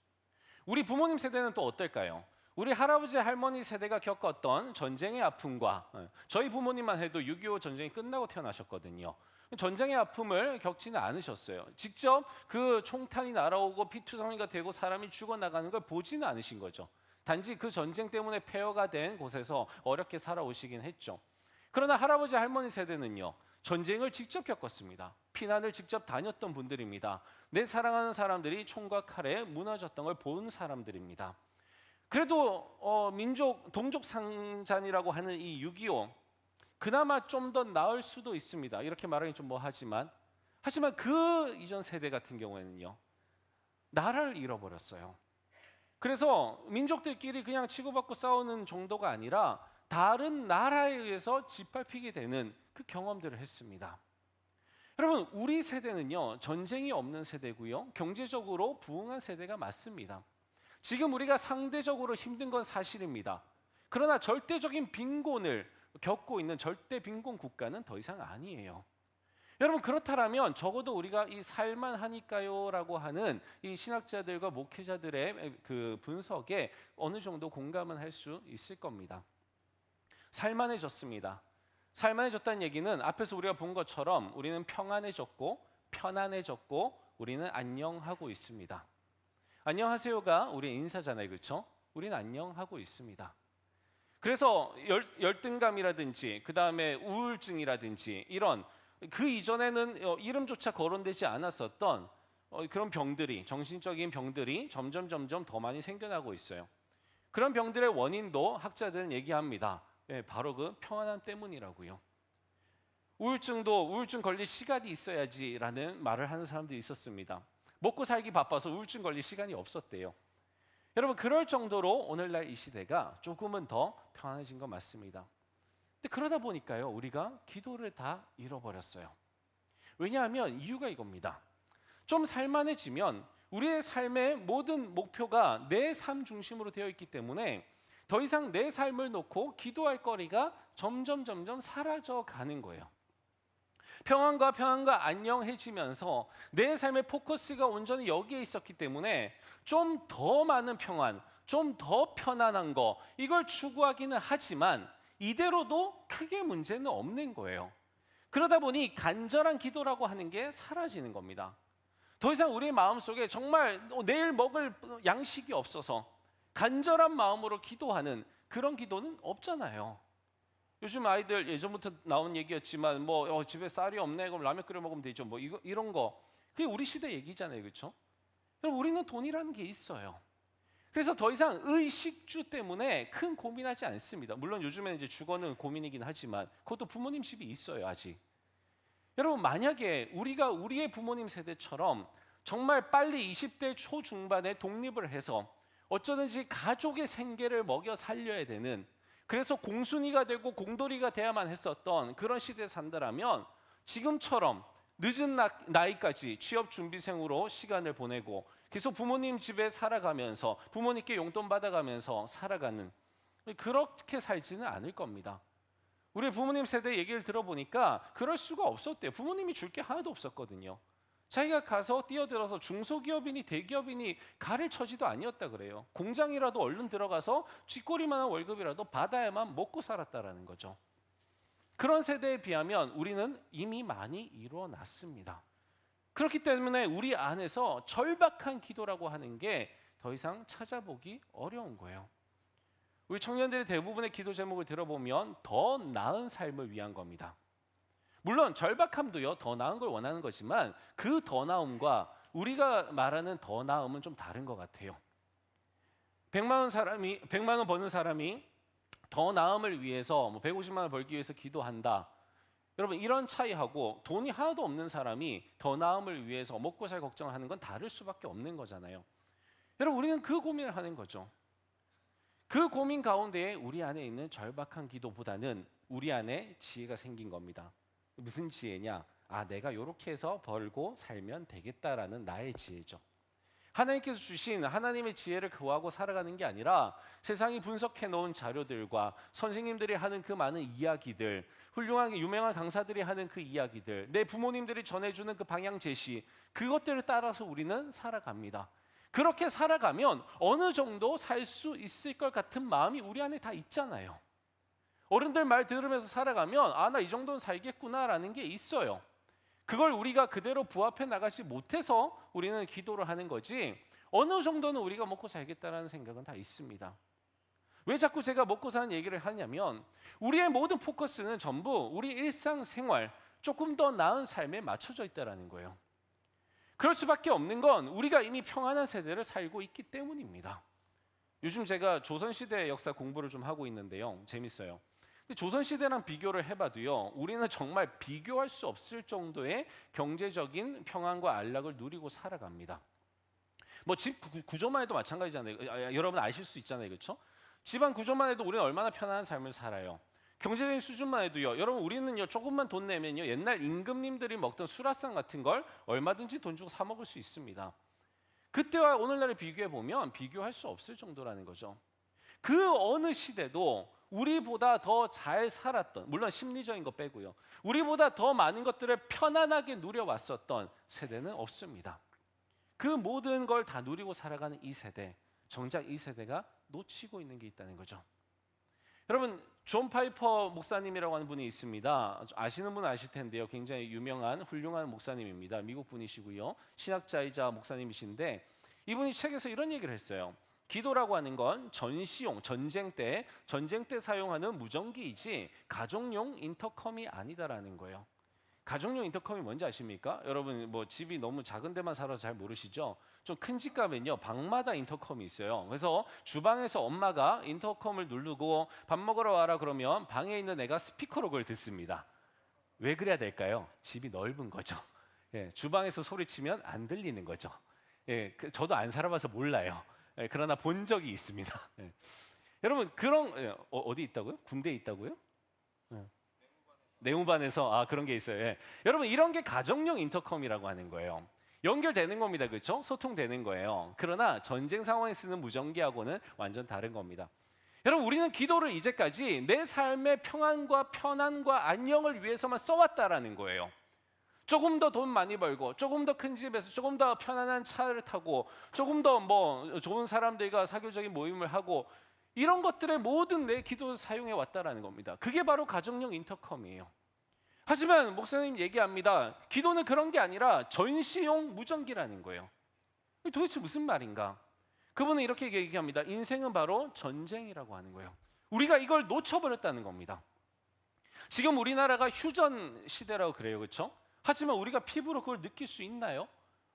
우리 부모님 세대는 또 어떨까요? 우리 할아버지 할머니 세대가 겪었던 전쟁의 아픔과 저희 부모님만 해도 6.25 전쟁이 끝나고 태어나셨거든요. 전쟁의 아픔을 겪지는 않으셨어요. 직접 그 총탄이 날아오고 피투성이가 되고 사람이 죽어나가는 걸 보지는 않으신 거죠. 단지 그 전쟁 때문에 폐허가 된 곳에서 어렵게 살아오시긴 했죠. 그러나 할아버지 할머니 세대는요, 전쟁을 직접 겪었습니다. 피난을 직접 다녔던 분들입니다. 내 사랑하는 사람들이 총과 칼에 무너졌던 걸 본 사람들입니다. 그래도 동족 상잔이라고 하는 이 6.25 그나마 좀 더 나을 수도 있습니다. 이렇게 말하기 좀 하지만 그 이전 세대 같은 경우에는요, 나라를 잃어버렸어요. 그래서 민족들끼리 그냥 치고받고 싸우는 정도가 아니라 다른 나라에 의해서 짓밟히게 되는 그 경험들을 했습니다. 여러분, 우리 세대는요, 전쟁이 없는 세대고요, 경제적으로 부흥한 세대가 맞습니다. 지금 우리가 상대적으로 힘든 건 사실입니다. 그러나 절대적인 빈곤을 겪고 있는 절대 빈곤 국가는 더 이상 아니에요. 여러분, 그렇다면 적어도 우리가 이 살만하니까요라고 하는 이 신학자들과 목회자들의 그 분석에 어느 정도 공감은 할 수 있을 겁니다. 살만해졌습니다. 살만해졌다는 얘기는 앞에서 우리가 본 것처럼 우리는 평안해졌고 편안해졌고 우리는 안녕하고 있습니다. 안녕하세요가 우리의 인사잖아요, 그렇죠? 우리는 안녕하고 있습니다. 그래서 열등감이라든지 그 다음에 우울증이라든지 이런 그 이전에는 이름조차 거론되지 않았었던 그런 병들이, 정신적인 병들이 점점 더 많이 생겨나고 있어요. 그런 병들의 원인도 학자들은 얘기합니다. 바로 그 평안함 때문이라고요. 우울증 걸릴 시간이 있어야지라는 말을 하는 사람들이 있었습니다. 먹고 살기 바빠서 우울증 걸릴 시간이 없었대요. 여러분, 그럴 정도로 오늘날 이 시대가 조금은 더 평안해진 건 맞습니다. 근데 그러다 보니까요, 우리가 기도를 다 잃어버렸어요. 왜냐하면 이유가 이겁니다. 좀 살만해지면 우리의 삶의 모든 목표가 내 삶 중심으로 되어 있기 때문에 더 이상 내 삶을 놓고 기도할 거리가 점점 사라져 가는 거예요. 평안과 안녕해지면서 내 삶의 포커스가 온전히 여기에 있었기 때문에 좀 더 많은 평안, 좀 더 편안한 거, 이걸 추구하기는 하지만 이대로도 크게 문제는 없는 거예요. 그러다 보니 간절한 기도라고 하는 게 사라지는 겁니다. 더 이상 우리의 마음속에 정말 내일 먹을 양식이 없어서 간절한 마음으로 기도하는 그런 기도는 없잖아요. 요즘 아이들 예전부터 나온 얘기였지만 집에 쌀이 없네, 그럼 라면 끓여 먹으면 되죠. 이런 거 그게 우리 시대 얘기잖아요, 그렇죠? 그럼 우리는 돈이라는 게 있어요. 그래서 더 이상 의식주 때문에 큰 고민하지 않습니다. 물론 요즘에는 이제 주거는 고민이긴 하지만 그것도 부모님 집이 있어요, 아직. 여러분, 만약에 우리가 우리의 부모님 세대처럼 정말 빨리 20대 초중반에 독립을 해서 어쩌든지 가족의 생계를 먹여 살려야 되는, 그래서 공순이가 되고 공돌이가 돼야만 했었던 그런 시대에 산다라면 지금처럼 늦은 나이까지 취업 준비생으로 시간을 보내고 계속 부모님 집에 살아가면서 부모님께 용돈 받아가면서 살아가는, 그렇게 살지는 않을 겁니다. 우리 부모님 세대 얘기를 들어보니까 그럴 수가 없었대요. 부모님이 줄 게 하나도 없었거든요. 자기가 가서 뛰어들어서 중소기업이니 대기업이니 가를 처지도 아니었다 그래요. 공장이라도 얼른 들어가서 쥐꼬리만한 월급이라도 받아야만 먹고 살았다라는 거죠. 그런 세대에 비하면 우리는 이미 많이 이루어났습니다. 그렇기 때문에 우리 안에서 절박한 기도라고 하는 게 더 이상 찾아보기 어려운 거예요. 우리 청년들의 대부분의 기도 제목을 들어보면 더 나은 삶을 위한 겁니다. 물론 절박함도요, 더 나은 걸 원하는 거지만 그 더 나음과 우리가 말하는 더 나음은 좀 다른 것 같아요. 100만 원 버는 사람이 더 나음을 위해서 150만 원 벌기 위해서 기도한다. 여러분, 이런 차이하고 돈이 하나도 없는 사람이 더 나음을 위해서 먹고 살 걱정을 하는 건 다를 수밖에 없는 거잖아요. 여러분, 우리는 그 고민을 하는 거죠. 그 고민 가운데에 우리 안에 있는 절박한 기도보다는 우리 안에 지혜가 생긴 겁니다. 무슨 지혜냐? 내가 이렇게 해서 벌고 살면 되겠다라는 나의 지혜죠. 하나님께서 주신 하나님의 지혜를 구하고 살아가는 게 아니라 세상이 분석해 놓은 자료들과 선생님들이 하는 그 많은 이야기들, 훌륭하게 유명한 강사들이 하는 그 이야기들, 내 부모님들이 전해주는 그 방향 제시, 그것들을 따라서 우리는 살아갑니다. 그렇게 살아가면 어느 정도 살 수 있을 것 같은 마음이 우리 안에 다 있잖아요. 어른들 말 들으면서 살아가면 나 이 정도는 살겠구나라는 게 있어요. 그걸 우리가 그대로 부합해 나가지 못해서 우리는 기도를 하는 거지, 어느 정도는 우리가 먹고 살겠다라는 생각은 다 있습니다. 왜 자꾸 제가 먹고 사는 얘기를 하냐면 우리의 모든 포커스는 전부 우리 일상생활, 조금 더 나은 삶에 맞춰져 있다는 거예요. 그럴 수밖에 없는 건 우리가 이미 평안한 세대를 살고 있기 때문입니다. 요즘 제가 조선시대 역사 공부를 좀 하고 있는데요, 재밌어요. 조선시대랑 비교를 해봐도요, 우리는 정말 비교할 수 없을 정도의 경제적인 평안과 안락을 누리고 살아갑니다. 집 구조만 해도 마찬가지잖아요. 여러분 아실 수 있잖아요, 그렇죠? 집안 구조만 해도 우리는 얼마나 편안한 삶을 살아요. 경제적인 수준만 해도요, 여러분 우리는요 조금만 돈 내면요 옛날 임금님들이 먹던 수라상 같은 걸 얼마든지 돈 주고 사 먹을 수 있습니다. 그때와 오늘날을 비교해 보면 비교할 수 없을 정도라는 거죠. 그 어느 시대도 우리보다 더 잘 살았던, 물론 심리적인 거 빼고요, 우리보다 더 많은 것들을 편안하게 누려왔었던 세대는 없습니다. 그 모든 걸 다 누리고 살아가는 이 세대, 정작 이 세대가 놓치고 있는 게 있다는 거죠. 여러분, 존 파이퍼 목사님이라고 하는 분이 있습니다. 아시는 분은 아실 텐데요, 굉장히 유명한 훌륭한 목사님입니다. 미국 분이시고요, 신학자이자 목사님이신데 이분이 책에서 이런 얘기를 했어요. 기도라고 하는 건 전시용, 전쟁 때 사용하는 무전기이지 가정용 인터컴이 아니다라는 거예요. 가정용 인터컴이 뭔지 아십니까? 여러분 집이 너무 작은 데만 살아서 잘 모르시죠? 좀 큰 집 가면요 방마다 인터컴이 있어요. 그래서 주방에서 엄마가 인터컴을 누르고 밥 먹으러 와라 그러면 방에 있는 애가 스피커로 그걸 듣습니다. 왜 그래야 될까요? 집이 넓은 거죠. 주방에서 소리치면 안 들리는 거죠. 저도 안 살아봐서 몰라요. 그러나 본 적이 있습니다. 여러분 그런 어디 있다고요? 군대에 있다고요? 내무반에서 그런 게 있어요. 여러분 이런 게 가정용 인터컴이라고 하는 거예요. 연결되는 겁니다, 그렇죠? 소통되는 거예요. 그러나 전쟁 상황에 쓰는 무전기하고는 완전 다른 겁니다. 여러분 우리는 기도를 이제까지 내 삶의 평안과 편안과 안녕을 위해서만 써왔다라는 거예요. 조금 더 돈 많이 벌고, 조금 더 큰 집에서 조금 더 편안한 차를 타고, 조금 더 좋은 사람들과 사교적인 모임을 하고, 이런 것들의 모든 내 기도를 사용해 왔다라는 겁니다. 그게 바로 가정용 인터컴이에요. 하지만 목사님 얘기합니다. 기도는 그런 게 아니라 전시용 무전기라는 거예요. 도대체 무슨 말인가? 그분은 이렇게 얘기합니다. 인생은 바로 전쟁이라고 하는 거예요. 우리가 이걸 놓쳐버렸다는 겁니다. 지금 우리나라가 휴전 시대라고 그래요, 그렇죠? 하지만 우리가 피부로 그걸 느낄 수 있나요?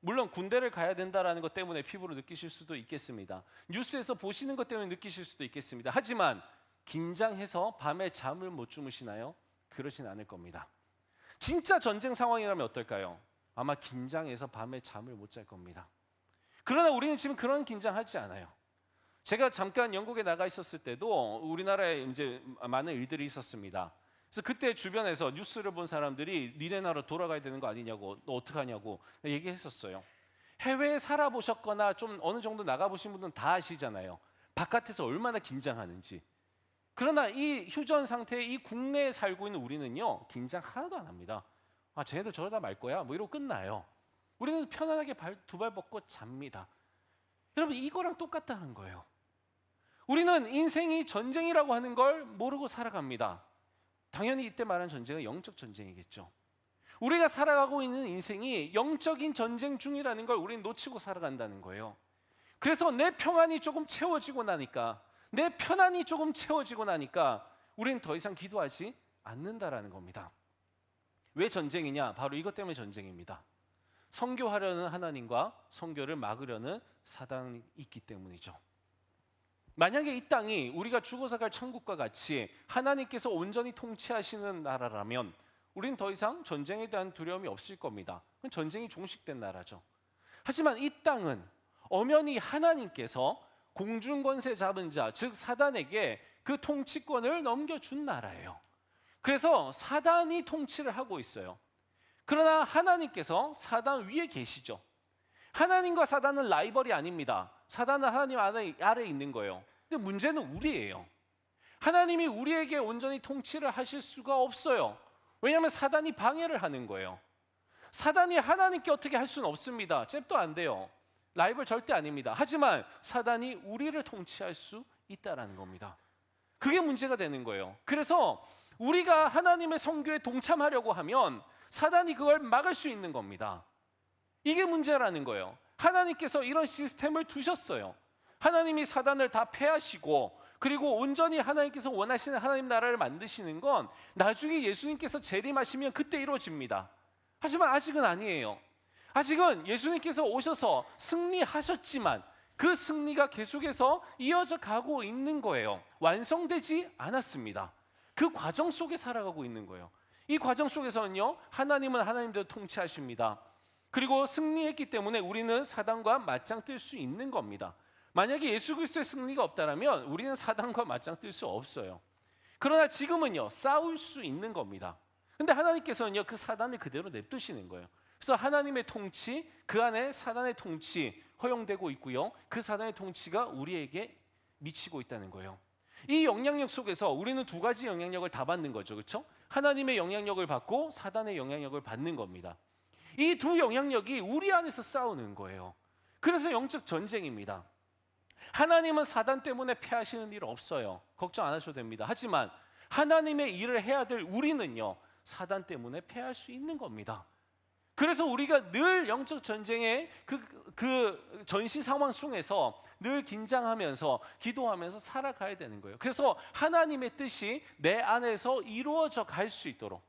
물론 군대를 가야 된다라는 것 때문에 피부로 느끼실 수도 있겠습니다. 뉴스에서 보시는 것 때문에 느끼실 수도 있겠습니다. 하지만 긴장해서 밤에 잠을 못 주무시나요? 그러진 않을 겁니다. 진짜 전쟁 상황이라면 어떨까요? 아마 긴장해서 밤에 잠을 못 잘 겁니다. 그러나 우리는 지금 그런 긴장하지 않아요. 제가 잠깐 영국에 나가 있었을 때도 우리나라에 이제 많은 일들이 있었습니다. 그래서 그때 주변에서 뉴스를 본 사람들이 니네 나라 돌아가야 되는 거 아니냐고, 너 어떡하냐고 얘기했었어요. 해외에 살아보셨거나 좀 어느 정도 나가보신 분들은 다 아시잖아요. 바깥에서 얼마나 긴장하는지. 그러나 이 휴전 상태에 이 국내에 살고 있는 우리는요, 긴장 하나도 안 합니다. 아, 쟤네들 저러다 말 거야. 뭐 이러고 끝나요. 우리는 편안하게 두 발 뻗고 잡니다. 여러분, 이거랑 똑같다는 거예요. 우리는 인생이 전쟁이라고 하는 걸 모르고 살아갑니다. 당연히 이때 말하는 전쟁은 영적 전쟁이겠죠. 우리가 살아가고 있는 인생이 영적인 전쟁 중이라는 걸 우리는 놓치고 살아간다는 거예요. 그래서 내 평안이 조금 채워지고 나니까, 내 편안이 조금 채워지고 나니까 우리는 더 이상 기도하지 않는다라는 겁니다. 왜 전쟁이냐? 바로 이것 때문에 전쟁입니다. 선교하려는 하나님과 선교를 막으려는 사단이 있기 때문이죠. 만약에 이 땅이 우리가 죽어서 갈 천국과 같이 하나님께서 온전히 통치하시는 나라라면 우리는 더 이상 전쟁에 대한 두려움이 없을 겁니다. 그건 전쟁이 종식된 나라죠. 하지만 이 땅은 엄연히 하나님께서 공중권세 잡은 자, 즉 사단에게 그 통치권을 넘겨준 나라예요. 그래서 사단이 통치를 하고 있어요. 그러나 하나님께서 사단 위에 계시죠. 하나님과 사단은 라이벌이 아닙니다. 사단은 하나님 아래에 있는 거예요. 근데 문제는 우리예요. 하나님이 우리에게 온전히 통치를 하실 수가 없어요. 왜냐하면 사단이 방해를 하는 거예요. 사단이 하나님께 어떻게 할 수는 없습니다. 잽도 안 돼요. 라이벌 절대 아닙니다. 하지만 사단이 우리를 통치할 수 있다라는 겁니다. 그게 문제가 되는 거예요. 그래서 우리가 하나님의 선교에 동참하려고 하면 사단이 그걸 막을 수 있는 겁니다. 이게 문제라는 거예요. 하나님께서 이런 시스템을 두셨어요. 하나님이 사단을 다 패하시고 그리고 온전히 하나님께서 원하시는 하나님 나라를 만드시는 건 나중에 예수님께서 재림하시면 그때 이루어집니다. 하지만 아직은 아니에요. 아직은 예수님께서 오셔서 승리하셨지만 그 승리가 계속해서 이어져 가고 있는 거예요. 완성되지 않았습니다. 그 과정 속에 살아가고 있는 거예요. 이 과정 속에서는요, 하나님은 하나님대로 통치하십니다. 그리고 승리했기 때문에 우리는 사단과 맞짱 뜰 수 있는 겁니다. 만약에 예수 그리스도의 승리가 없다면 우리는 사단과 맞짱 뜰 수 없어요. 그러나 지금은요, 싸울 수 있는 겁니다. 근데 하나님께서는요, 그 사단을 그대로 냅두시는 거예요. 그래서 하나님의 통치, 그 안에 사단의 통치 허용되고 있고요. 그 사단의 통치가 우리에게 미치고 있다는 거예요. 이 영향력 속에서 우리는 두 가지 영향력을 다 받는 거죠. 그렇죠? 하나님의 영향력을 받고 사단의 영향력을 받는 겁니다. 이 두 영향력이 우리 안에서 싸우는 거예요. 그래서 영적 전쟁입니다. 하나님은 사단 때문에 패하시는 일 없어요. 걱정 안 하셔도 됩니다. 하지만 하나님의 일을 해야 될 우리는요, 사단 때문에 패할 수 있는 겁니다. 그래서 우리가 늘 영적 전쟁의 그 전시 상황 속에서 늘 긴장하면서 기도하면서 살아가야 되는 거예요. 그래서 하나님의 뜻이 내 안에서 이루어져 갈 수 있도록,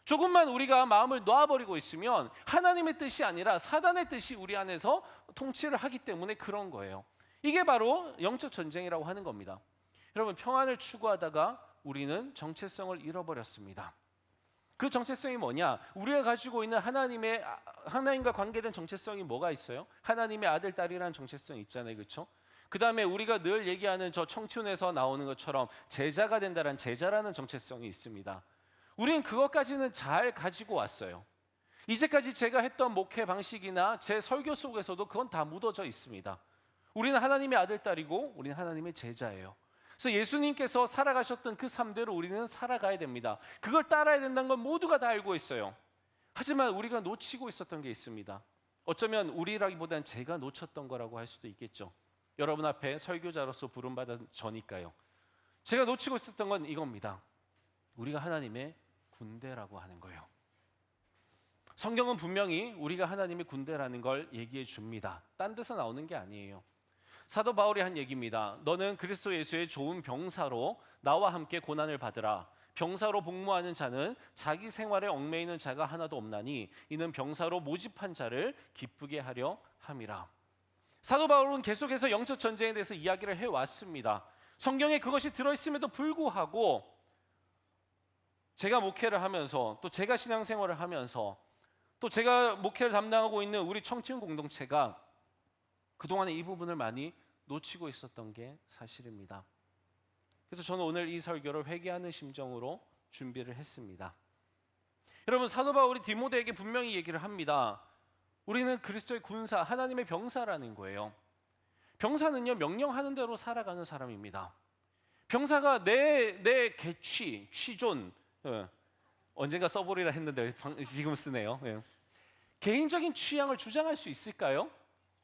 조금만 우리가 마음을 놓아버리고 있으면 하나님의 뜻이 아니라 사단의 뜻이 우리 안에서 통치를 하기 때문에 그런 거예요. 이게 바로 영적 전쟁이라고 하는 겁니다. 여러분, 평안을 추구하다가 우리는 정체성을 잃어버렸습니다. 그 정체성이 뭐냐? 우리가 가지고 있는 하나님과 관계된 정체성이 뭐가 있어요? 하나님의 아들, 딸이라는 정체성이 있잖아요. 그렇죠? 그 다음에 우리가 늘 얘기하는 저 청춘에서 나오는 것처럼 제자가 된다는 제자라는 정체성이 있습니다. 우리는 그것까지는 잘 가지고 왔어요. 이제까지 제가 했던 목회 방식이나 제 설교 속에서도 그건 다 묻어져 있습니다. 우리는 하나님의 아들, 딸이고 우리는 하나님의 제자예요. 그래서 예수님께서 살아가셨던 그 삶대로 우리는 살아가야 됩니다. 그걸 따라야 된다는 건 모두가 다 알고 있어요. 하지만 우리가 놓치고 있었던 게 있습니다. 어쩌면 우리라기보다는 제가 놓쳤던 거라고 할 수도 있겠죠. 여러분 앞에 설교자로서 부름받은 저니까요. 제가 놓치고 있었던 건 이겁니다. 우리가 하나님의 군대라고 하는 거예요. 성경은 분명히 우리가 하나님의 군대라는 걸 얘기해 줍니다. 딴 데서 나오는 게 아니에요. 사도 바울이 한 얘기입니다. 너는 그리스도 예수의 좋은 병사로 나와 함께 고난을 받으라. 병사로 복무하는 자는 자기 생활에 얽매이는 자가 하나도 없나니 이는 병사로 모집한 자를 기쁘게 하려 함이라. 사도 바울은 계속해서 영적 전쟁에 대해서 이야기를 해왔습니다. 성경에 그것이 들어있음에도 불구하고 제가 목회를 하면서 또 제가 신앙생활을 하면서 또 제가 목회를 담당하고 있는 우리 청춘 공동체가 그동안에 이 부분을 많이 놓치고 있었던 게 사실입니다. 그래서 저는 오늘 이 설교를 회개하는 심정으로 준비를 했습니다. 여러분, 사도 바울이 디모데에게 분명히 얘기를 합니다. 우리는 그리스도의 군사, 하나님의 병사라는 거예요. 병사는요, 명령하는 대로 살아가는 사람입니다. 병사가 내 개취, 취존, 언젠가 써보리라 했는데 지금 쓰네요. 개인적인 취향을 주장할 수 있을까요?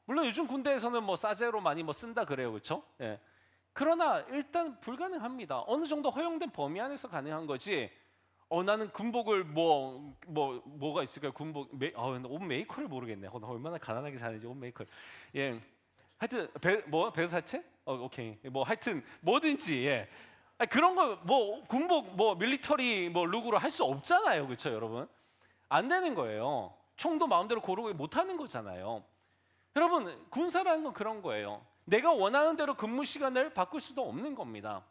물론 요즘 군대에서는 뭐 사제로 많이 뭐 쓴다 그래요, 그렇죠? 그러나 일단 불가능합니다. 어느 정도 허용된 범위 안에서 가능한 거지. 나는 군복을 뭐가 있을까요? 군복 옷 메이커를 모르겠네. 나 얼마나 가난하게 사는지 옷 메이커. 하여튼 베르사체? 오케이. 뭐 하여튼 뭐든지 아니, 그런 거 뭐 군복 뭐 밀리터리 뭐 룩으로 할 수 없잖아요, 그렇죠, 여러분? 안 되는 거예요. 총도 마음대로 고르고 못 하는 거잖아요. 여러분, 군사라는 건 그런 거예요. 내가 원하는 대로 근무 시간을 바꿀 수도 없는 겁니다.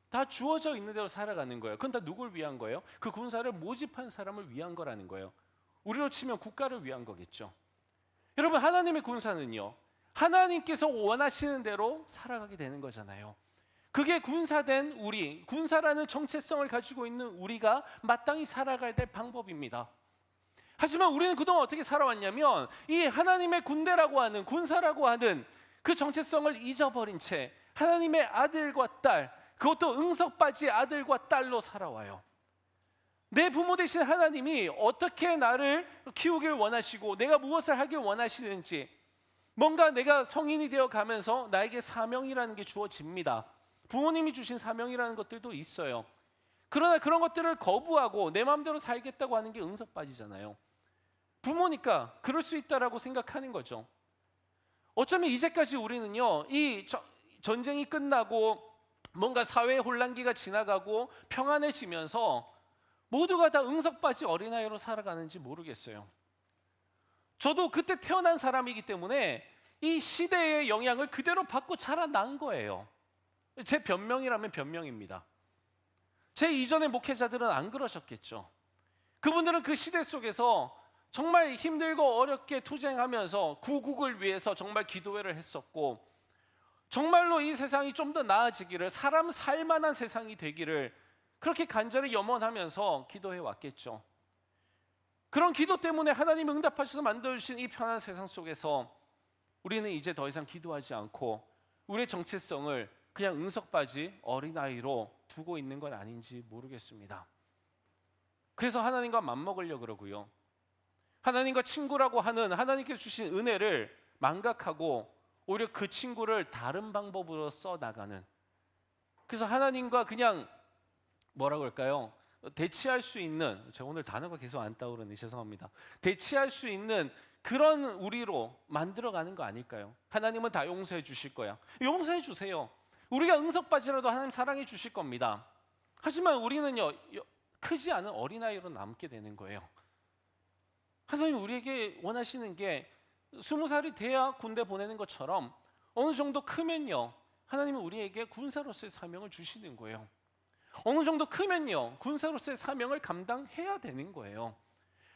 다 주어져 있는 대로 살아가는 거예요. 그건 다 누굴 위한 거예요? 그 군사를 모집한 사람을 위한 거라는 거예요. 우리로 치면 국가를 위한 거겠죠. 여러분, 하나님의 군사는요, 하나님께서 원하시는 대로 살아가게 되는 거잖아요. 그게 군사된 우리, 군사라는 정체성을 가지고 있는 우리가 마땅히 살아가야 될 방법입니다. 하지만 우리는 그동안 어떻게 살아왔냐면 이 하나님의 군대라고 하는, 군사라고 하는 그 정체성을 잊어버린 채 하나님의 아들과 딸, 그것도 응석바지 아들과 딸로 살아와요. 내 부모 되신 하나님이 어떻게 나를 키우길 원하시고 내가 무엇을 하길 원하시는지, 뭔가 내가 성인이 되어 가면서 나에게 사명이라는 게 주어집니다. 부모님이 주신 사명이라는 것들도 있어요. 그러나 그런 것들을 거부하고 내 마음대로 살겠다고 하는 게 응석바지잖아요. 부모니까 그럴 수 있다라고 생각하는 거죠. 어쩌면 이제까지 우리는요, 이 전쟁이 끝나고 뭔가 사회의 혼란기가 지나가고 평안해지면서 모두가 다 응석바지 어린아이로 살아가는지 모르겠어요. 저도 그때 태어난 사람이기 때문에 이 시대의 영향을 그대로 받고 자라난 거예요. 제 변명이라면 변명입니다. 제 이전의 목회자들은 안 그러셨겠죠. 그분들은 그 시대 속에서 정말 힘들고 어렵게 투쟁하면서 구국을 위해서 정말 기도회를 했었고, 정말로 이 세상이 좀 더 나아지기를, 사람 살만한 세상이 되기를 그렇게 간절히 염원하면서 기도해 왔겠죠. 그런 기도 때문에 하나님이 응답하셔서 만들어주신 이 편한 세상 속에서 우리는 이제 더 이상 기도하지 않고 우리의 정체성을 그냥 응석바지 어린아이로 두고 있는 건 아닌지 모르겠습니다. 그래서 하나님과 맞먹으려고 그러고요, 하나님과 친구라고 하는 하나님께서 주신 은혜를 망각하고 오히려 그 친구를 다른 방법으로 써나가는, 그래서 하나님과 그냥 뭐라고 할까요? 대치할 수 있는, 제가 오늘 단어가 계속 안 떠오르네, 죄송합니다. 대치할 수 있는 그런 우리로 만들어가는 거 아닐까요? 하나님은 다 용서해 주실 거야. 용서해 주세요. 우리가 응석바지라도 하나님 사랑해 주실 겁니다. 하지만 우리는요, 크지 않은 어린아이로 남게 되는 거예요. 하나님 우리에게 원하시는 게 20살이 돼야 군대 보내는 것처럼 어느 정도 크면요, 하나님은 우리에게 군사로서의 사명을 주시는 거예요. 어느 정도 크면요, 군사로서의 사명을 감당해야 되는 거예요.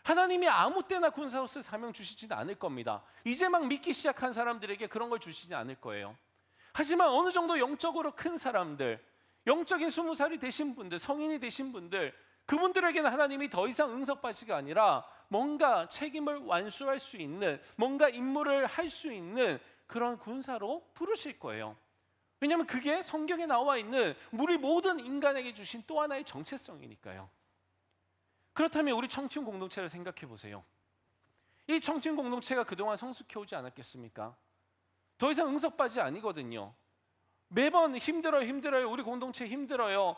하나님이 아무 때나 군사로서의 사명 주시지는 않을 겁니다. 이제 막 믿기 시작한 사람들에게 그런 걸 주시지 않을 거예요. 하지만 어느 정도 영적으로 큰 사람들, 영적인 20살이 되신 분들, 성인이 되신 분들, 그분들에게는 하나님이 더 이상 응석바지가 아니라 뭔가 책임을 완수할 수 있는, 뭔가 임무를 할 수 있는 그런 군사로 부르실 거예요. 왜냐하면 그게 성경에 나와 있는 우리 모든 인간에게 주신 또 하나의 정체성이니까요. 그렇다면 우리 청춘 공동체를 생각해 보세요. 이 청춘 공동체가 그동안 성숙해 오지 않았겠습니까? 더 이상 응석바지 아니거든요. 매번 힘들어요. 우리 공동체 힘들어요.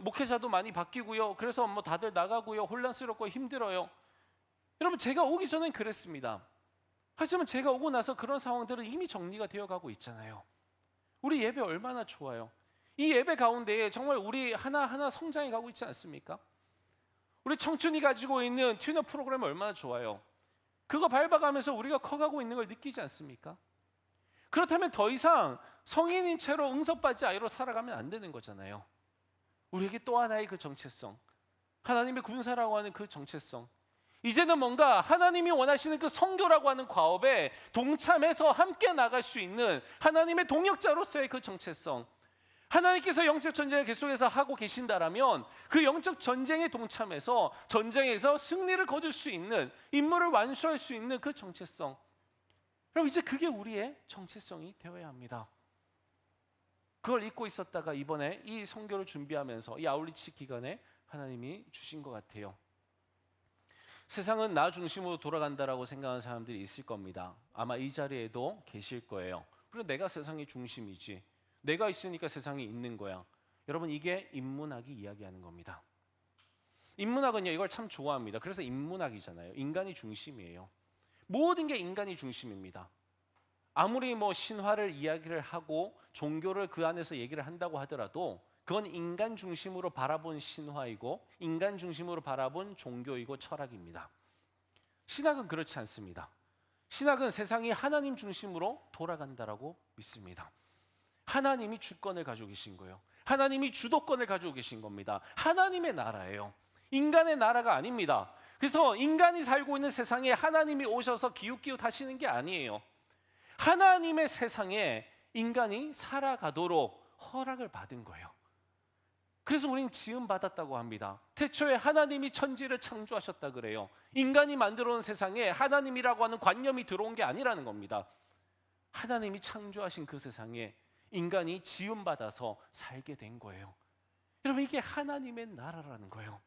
목회자도 많이 바뀌고요. 그래서 뭐 다들 나가고요. 혼란스럽고 힘들어요. 여러분, 제가 오기 전엔 그랬습니다. 하지만 제가 오고 나서 그런 상황들은 이미 정리가 되어가고 있잖아요. 우리 예배 얼마나 좋아요. 이 예배 가운데에 정말 우리 하나하나 성장해 가고 있지 않습니까? 우리 청춘이 가지고 있는 튜너 프로그램 얼마나 좋아요. 그거 밟아가면서 우리가 커가고 있는 걸 느끼지 않습니까? 그렇다면 더 이상 성인인 채로 응석바지 아이로 살아가면 안 되는 거잖아요. 우리에게 또 하나의 그 정체성, 하나님의 군사라고 하는 그 정체성, 이제는 뭔가 하나님이 원하시는 그 선교라고 하는 과업에 동참해서 함께 나갈 수 있는 하나님의 동역자로서의 그 정체성, 하나님께서 영적 전쟁을 계속해서 하고 계신다라면 그 영적 전쟁에 동참해서 전쟁에서 승리를 거둘 수 있는, 임무를 완수할 수 있는 그 정체성. 그럼 이제 그게 우리의 정체성이 되어야 합니다. 그걸 잊고 있었다가 이번에 이 선교를 준비하면서 이 아울리치 기간에 하나님이 주신 것 같아요. 세상은 나 중심으로 돌아간다라고 생각하는 사람들이 있을 겁니다. 아마 이 자리에도 계실 거예요. 그리고 내가 세상의 중심이지, 내가 있으니까 세상이 있는 거야. 여러분, 이게 인문학이 이야기하는 겁니다. 인문학은요, 이걸 참 좋아합니다. 그래서 인문학이잖아요. 인간이 중심이에요. 모든 게 인간이 중심입니다. 아무리 뭐 신화를 이야기를 하고 종교를 그 안에서 얘기를 한다고 하더라도 그건 인간 중심으로 바라본 신화이고 인간 중심으로 바라본 종교이고 철학입니다. 신학은 그렇지 않습니다. 신학은 세상이 하나님 중심으로 돌아간다라고 믿습니다. 하나님이 주권을 가지고 계신 거예요. 하나님이 주도권을 가지고 계신 겁니다. 하나님의 나라예요. 인간의 나라가 아닙니다. 그래서 인간이 살고 있는 세상에 하나님이 오셔서 기웃기웃 하시는 게 아니에요. 하나님의 세상에 인간이 살아가도록 허락을 받은 거예요. 그래서 우리는 지음 받았다고 합니다. 태초에 하나님이 천지를 창조하셨다 그래요. 인간이 만들어 놓은 세상에 하나님이라고 하는 관념이 들어온 게 아니라는 겁니다. 하나님이 창조하신 그 세상에 인간이 지음 받아서 살게 된 거예요. 여러분, 이게 하나님의 나라라는 거예요.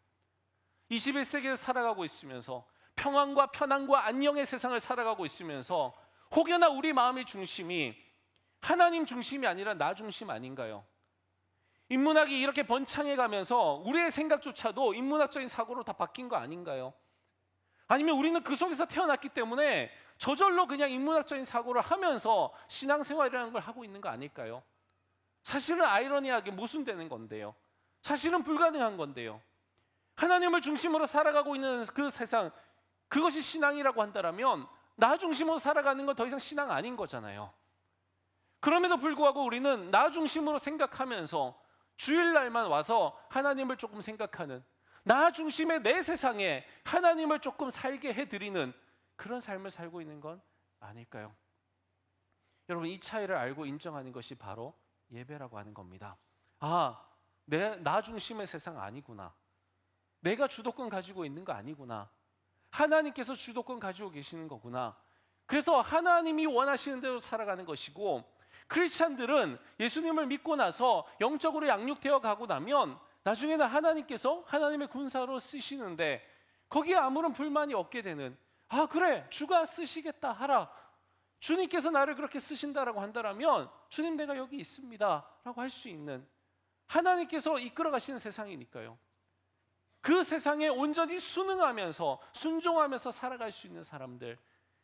21세기를 살아가고 있으면서 평안과 편안과 안녕의 세상을 살아가고 있으면서 혹여나 우리 마음의 중심이 하나님 중심이 아니라 나 중심 아닌가요? 인문학이 이렇게 번창해 가면서 우리의 생각조차도 인문학적인 사고로 다 바뀐 거 아닌가요? 아니면 우리는 그 속에서 태어났기 때문에 저절로 그냥 인문학적인 사고를 하면서 신앙생활이라는 걸 하고 있는 거 아닐까요? 사실은 아이러니하게 모순되는 건데요. 사실은 불가능한 건데요. 하나님을 중심으로 살아가고 있는 그 세상, 그것이 신앙이라고 한다면 나 중심으로 살아가는 건 더 이상 신앙 아닌 거잖아요. 그럼에도 불구하고 우리는 나 중심으로 생각하면서 주일날만 와서 하나님을 조금 생각하는, 나 중심의 내 세상에 하나님을 조금 살게 해드리는 그런 삶을 살고 있는 건 아닐까요? 여러분, 이 차이를 알고 인정하는 것이 바로 예배라고 하는 겁니다. 아, 나 중심의 세상 아니구나. 내가 주도권 가지고 있는 거 아니구나. 하나님께서 주도권 가지고 계시는 거구나. 그래서 하나님이 원하시는 대로 살아가는 것이고, 크리스찬들은 예수님을 믿고 나서 영적으로 양육되어 가고 나면 나중에는 하나님께서 하나님의 군사로 쓰시는데 거기에 아무런 불만이 없게 되는, 아 그래 주가 쓰시겠다 하라, 주님께서 나를 그렇게 쓰신다라고 한다면 주님 내가 여기 있습니다 라고 할 수 있는, 하나님께서 이끌어 가시는 세상이니까요. 그 세상에 온전히 순응하면서 순종하면서 살아갈 수 있는 사람들,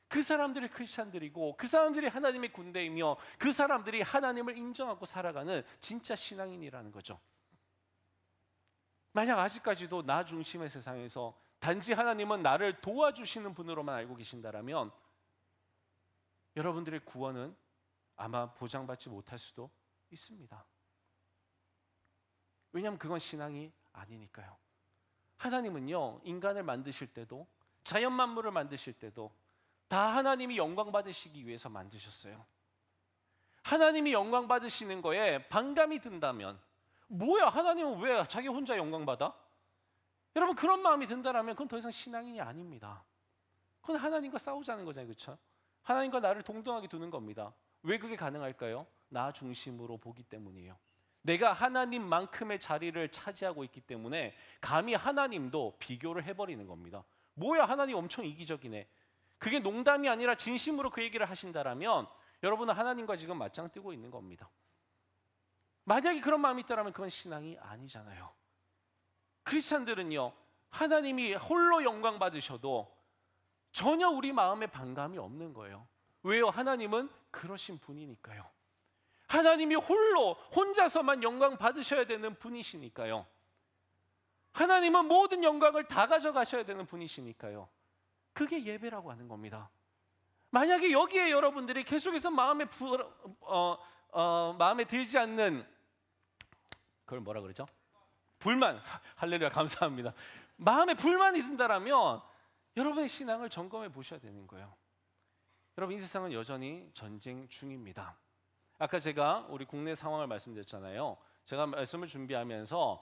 그 사람들이 크리스찬들이고 그 사람들이 하나님의 군대이며 그 사람들이 하나님을 인정하고 살아가는 진짜 신앙인이라는 거죠. 만약 아직까지도 나 중심의 세상에서 단지 하나님은 나를 도와주시는 분으로만 알고 계신다라면 여러분들의 구원은 아마 보장받지 못할 수도 있습니다. 왜냐하면 그건 신앙이 아니니까요. 하나님은요, 인간을 만드실 때도 자연 만물을 만드실 때도 다 하나님이 영광 받으시기 위해서 만드셨어요. 하나님이 영광 받으시는 거에 반감이 든다면, 뭐야 하나님은 왜 자기 혼자 영광 받아? 여러분, 그런 마음이 든다면 그건 더 이상 신앙인이 아닙니다. 그건 하나님과 싸우자는 거잖아요. 그렇죠? 하나님과 나를 동등하게 두는 겁니다. 왜 그게 가능할까요? 나 중심으로 보기 때문이에요. 내가 하나님만큼의 자리를 차지하고 있기 때문에 감히 하나님도 비교를 해버리는 겁니다. 뭐야 하나님 엄청 이기적이네. 그게 농담이 아니라 진심으로 그 얘기를 하신다라면 여러분은 하나님과 지금 맞짱 뜨고 있는 겁니다. 만약에 그런 마음이 있다면 그건 신앙이 아니잖아요. 크리스찬들은요, 하나님이 홀로 영광 받으셔도 전혀 우리 마음에 반감이 없는 거예요. 왜요? 하나님은 그러신 분이니까요. 하나님이 혼자서만 영광 받으셔야 되는 분이시니까요. 하나님은 모든 영광을 다 가져가셔야 되는 분이시니까요. 그게 예배라고 하는 겁니다. 만약에 여기에 여러분들이 계속해서 마음에 들지 않는, 그걸 뭐라 그러죠? 불만, 할렐루야 감사합니다. 마음에 불만이 든다라면 여러분의 신앙을 점검해 보셔야 되는 거예요. 여러분, 이 세상은 여전히 전쟁 중입니다. 아까 제가 우리 국내 상황을 말씀드렸잖아요. 제가 말씀을 준비하면서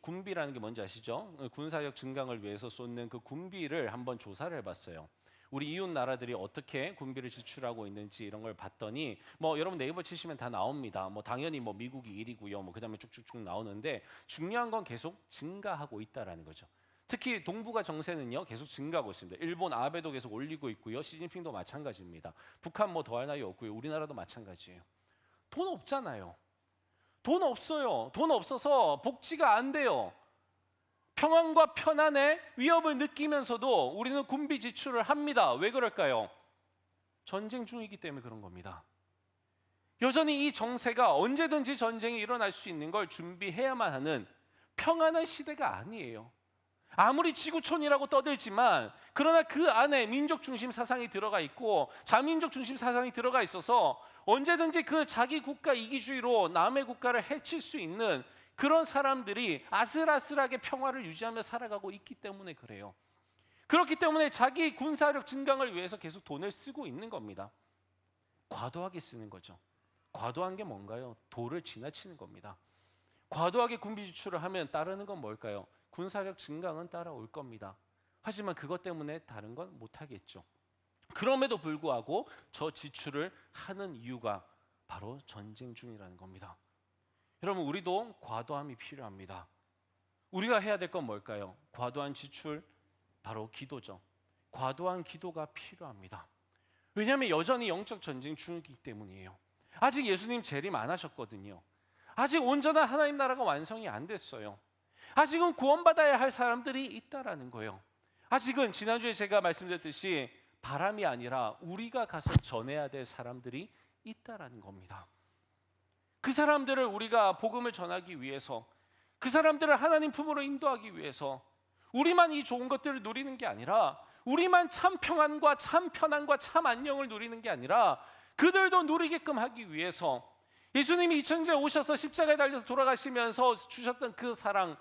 군비라는 게 뭔지 아시죠? 군사력 증강을 위해서 쏟는 그 군비를 한번 조사를 해봤어요. 우리 이웃 나라들이 어떻게 군비를 지출하고 있는지 이런 걸 봤더니 여러분 네이버 치시면 다 나옵니다. 당연히 미국이 1위고요. 그다음에 쭉쭉쭉 나오는데 중요한 건 계속 증가하고 있다라는 거죠. 특히 동북아 정세는요 계속 증가하고 있습니다. 일본 아베도 계속 올리고 있고요. 시진핑도 마찬가지입니다. 북한 더할 나위 없고요. 우리나라도 마찬가지예요. 돈 없잖아요. 돈 없어요. 돈 없어서 복지가 안 돼요. 평안과 편안의 위협을 느끼면서도 우리는 군비 지출을 합니다. 왜 그럴까요? 전쟁 중이기 때문에 그런 겁니다. 여전히 이 정세가 언제든지 전쟁이 일어날 수 있는 걸 준비해야만 하는 평안한 시대가 아니에요. 아무리 지구촌이라고 떠들지만 그러나 그 안에 민족 중심 사상이 들어가 있고 자민족 중심 사상이 들어가 있어서 언제든지 그 자기 국가 이기주의로 남의 국가를 해칠 수 있는 그런 사람들이 아슬아슬하게 평화를 유지하며 살아가고 있기 때문에 그래요. 그렇기 때문에 자기 군사력 증강을 위해서 계속 돈을 쓰고 있는 겁니다. 과도하게 쓰는 거죠. 과도한 게 뭔가요? 도를 지나치는 겁니다. 과도하게 군비 지출을 하면 따르는 건 뭘까요? 군사력 증강은 따라올 겁니다. 하지만 그것 때문에 다른 건 못하겠죠. 그럼에도 불구하고 저 지출을 하는 이유가 바로 전쟁 중이라는 겁니다. 여러분 우리도 과도함이 필요합니다. 우리가 해야 될 건 뭘까요? 과도한 지출, 바로 기도죠. 과도한 기도가 필요합니다. 왜냐하면 여전히 영적 전쟁 중이기 때문이에요. 아직 예수님 재림 안 하셨거든요. 아직 온전한 하나님 나라가 완성이 안 됐어요. 아직은 구원받아야 할 사람들이 있다라는 거예요. 아직은 지난주에 제가 말씀드렸듯이 바람이 아니라 우리가 가서 전해야 될 사람들이 있다라는 겁니다. 그 사람들을 우리가 복음을 전하기 위해서, 그 사람들을 하나님 품으로 인도하기 위해서 우리만 이 좋은 것들을 누리는 게 아니라, 우리만 참 평안과 참 편안과 참 안녕을 누리는 게 아니라 그들도 누리게끔 하기 위해서 예수님이 2000년에 오셔서 십자가에 달려서 돌아가시면서 주셨던 그 사랑,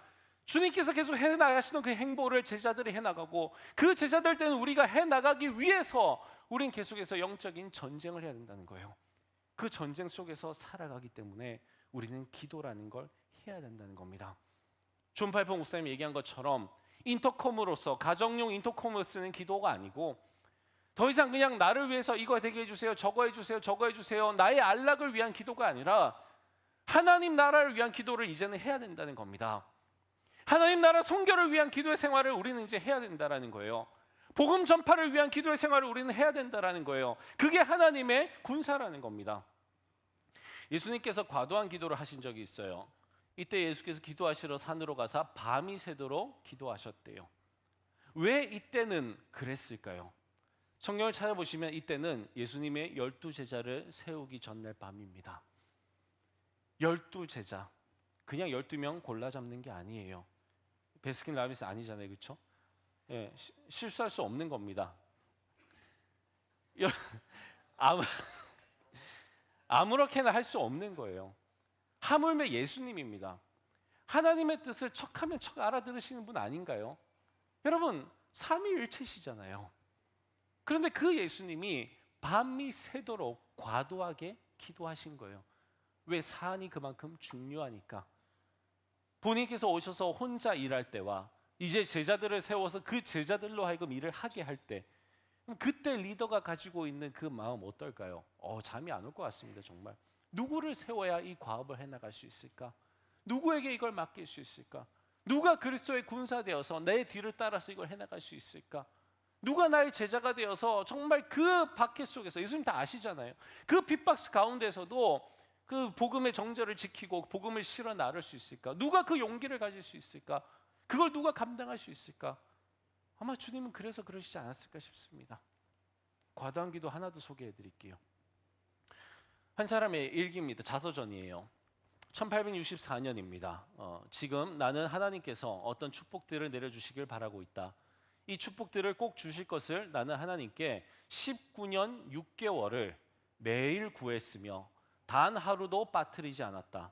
주님께서 계속 해나가시는 그 행보를 제자들이 해나가고, 그 제자들 때는 우리가 해나가기 위해서 우린 계속해서 영적인 전쟁을 해야 된다는 거예요. 그 전쟁 속에서 살아가기 때문에 우리는 기도라는 걸 해야 된다는 겁니다. 존 파이퍼 목사님이 얘기한 것처럼 인터컴으로서, 가정용 인터컴을 쓰는 기도가 아니고 더 이상 그냥 나를 위해서 이거 되게 해주세요, 저거 해주세요, 저거 해주세요, 나의 안락을 위한 기도가 아니라 하나님 나라를 위한 기도를 이제는 해야 된다는 겁니다. 하나님 나라 선교를 위한 기도의 생활을 우리는 이제 해야 된다는 거예요. 복음 전파를 위한 기도의 생활을 우리는 해야 된다는 거예요. 그게 하나님의 군사라는 겁니다. 예수님께서 과도한 기도를 하신 적이 있어요. 이때 예수께서 기도하시러 산으로 가서 밤이 새도록 기도하셨대요. 왜 이때는 그랬을까요? 성경을 찾아보시면 이때는 예수님의 12제자를 세우기 전날 밤입니다. 12제자, 그냥 12명 골라 잡는 게 아니에요. 베스킨라빈스 아니잖아요, 그렇죠? 예, 실수할 수 없는 겁니다. 아무렇게나 할 수 없는 거예요. 하물며 예수님입니다. 하나님의 뜻을 척하면 척 알아들으시는 분 아닌가요? 여러분, 삼위일체시잖아요. 그런데 그 예수님이 밤이 새도록 과도하게 기도하신 거예요. 왜? 사안이 그만큼 중요하니까. 본인께서 오셔서 혼자 일할 때와 이제 제자들을 세워서 그 제자들로 하여금 일을 하게 할 때, 그때 리더가 가지고 있는 그 마음 어떨까요? 잠이 안 올 것 같습니다. 정말 누구를 세워야 이 과업을 해나갈 수 있을까? 누구에게 이걸 맡길 수 있을까? 누가 그리스도의 군사 되어서 내 뒤를 따라서 이걸 해나갈 수 있을까? 누가 나의 제자가 되어서 정말 그 박해 속에서, 예수님 다 아시잖아요. 그 핍박스 가운데서도 그 복음의 정절을 지키고 복음을 실어 나를 수 있을까? 누가 그 용기를 가질 수 있을까? 그걸 누가 감당할 수 있을까? 아마 주님은 그래서 그러시지 않았을까 싶습니다. 과도한 기도 하나 더 소개해 드릴게요. 한 사람의 일기입니다. 자서전이에요. 1864년입니다. 지금 나는 하나님께서 어떤 축복들을 내려주시길 바라고 있다. 이 축복들을 꼭 주실 것을 나는 하나님께 19년 6개월을 매일 구했으며 단 하루도 빠뜨리지 않았다.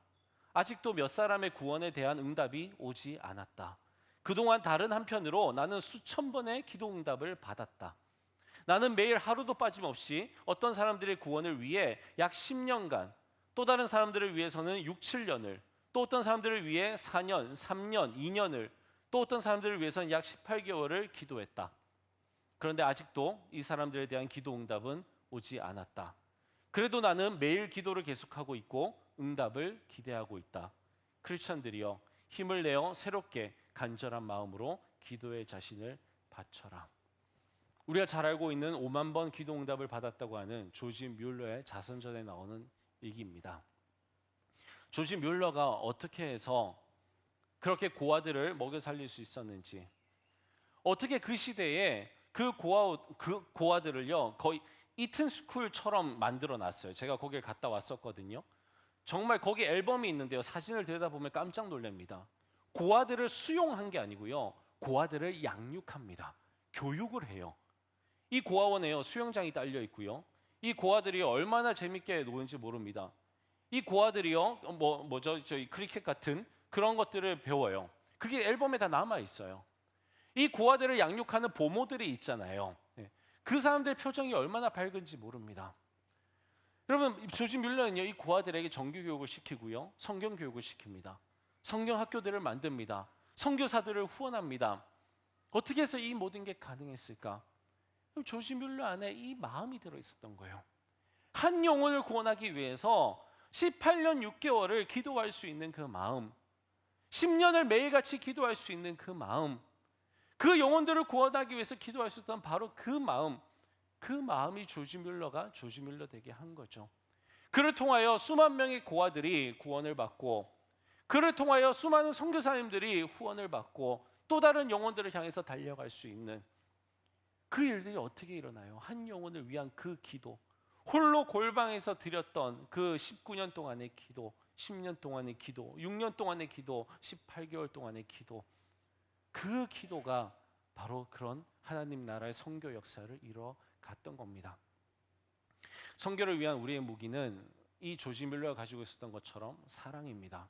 아직도 몇 사람의 구원에 대한 응답이 오지 않았다. 그동안 다른 한편으로 나는 수천 번의 기도 응답을 받았다. 나는 매일 하루도 빠짐없이 어떤 사람들의 구원을 위해 약 10년간 또 다른 사람들을 위해서는 6, 7년을, 또 어떤 사람들을 위해 4년, 3년, 2년을, 또 어떤 사람들을 위해서는 약 18개월을 기도했다. 그런데 아직도 이 사람들에 대한 기도 응답은 오지 않았다. 그래도 나는 매일 기도를 계속하고 있고 응답을 기대하고 있다. 크리스천들이여, 힘을 내어 새롭게 간절한 마음으로 기도의 자신을 바쳐라. 우리가 잘 알고 있는 5만 번 기도 응답을 받았다고 하는 조지 뮬러의 자선전에 나오는 얘기입니다. 조지 뮬러가 어떻게 해서 그렇게 고아들을 먹여 살릴 수 있었는지, 어떻게 그 시대에 그 고아들을요 거의 이튼 스쿨처럼 만들어 놨어요. 제가 거길 갔다 왔었거든요. 정말 거기 앨범이 있는데요, 사진을 들여다보면 깜짝 놀랍니다. 고아들을 수용한 게 아니고요, 고아들을 양육합니다. 교육을 해요. 이 고아원에요 수영장이 딸려 있고요, 이 고아들이 얼마나 재밌게 노는지 모릅니다. 이 고아들이요 저희 크리켓 같은 그런 것들을 배워요. 그게 앨범에 다 남아 있어요. 이 고아들을 양육하는 보모들이 있잖아요. 그 사람들 표정이 얼마나 밝은지 모릅니다. 여러분, 조지 뮬러는요 이 고아들에게 정규 교육을 시키고요, 성경 교육을 시킵니다. 성경 학교들을 만듭니다. 선교사들을 후원합니다. 어떻게 해서 이 모든 게 가능했을까? 조지 뮬러 안에 이 마음이 들어 있었던 거예요. 한 영혼을 구원하기 위해서 18년 6개월을 기도할 수 있는 그 마음, 10년을 매일같이 기도할 수 있는 그 마음, 그 영혼들을 구원하기 위해서 기도할 수 있던 바로 그 마음, 그 마음이 조지 뮬러가 조지 뮬러 되게 한 거죠. 그를 통하여 수만 명의 고아들이 구원을 받고, 그를 통하여 수많은 선교사님들이 후원을 받고 또 다른 영혼들을 향해서 달려갈 수 있는 그 일들이 어떻게 일어나요? 한 영혼을 위한 그 기도, 홀로 골방에서 드렸던 그 19년 동안의 기도, 10년 동안의 기도, 6년 동안의 기도, 18개월 동안의 기도, 그 기도가 바로 그런 하나님 나라의 선교 역사를 이뤄갔던 겁니다. 선교를 위한 우리의 무기는 이 조지 뮬러가 가지고 있었던 것처럼 사랑입니다.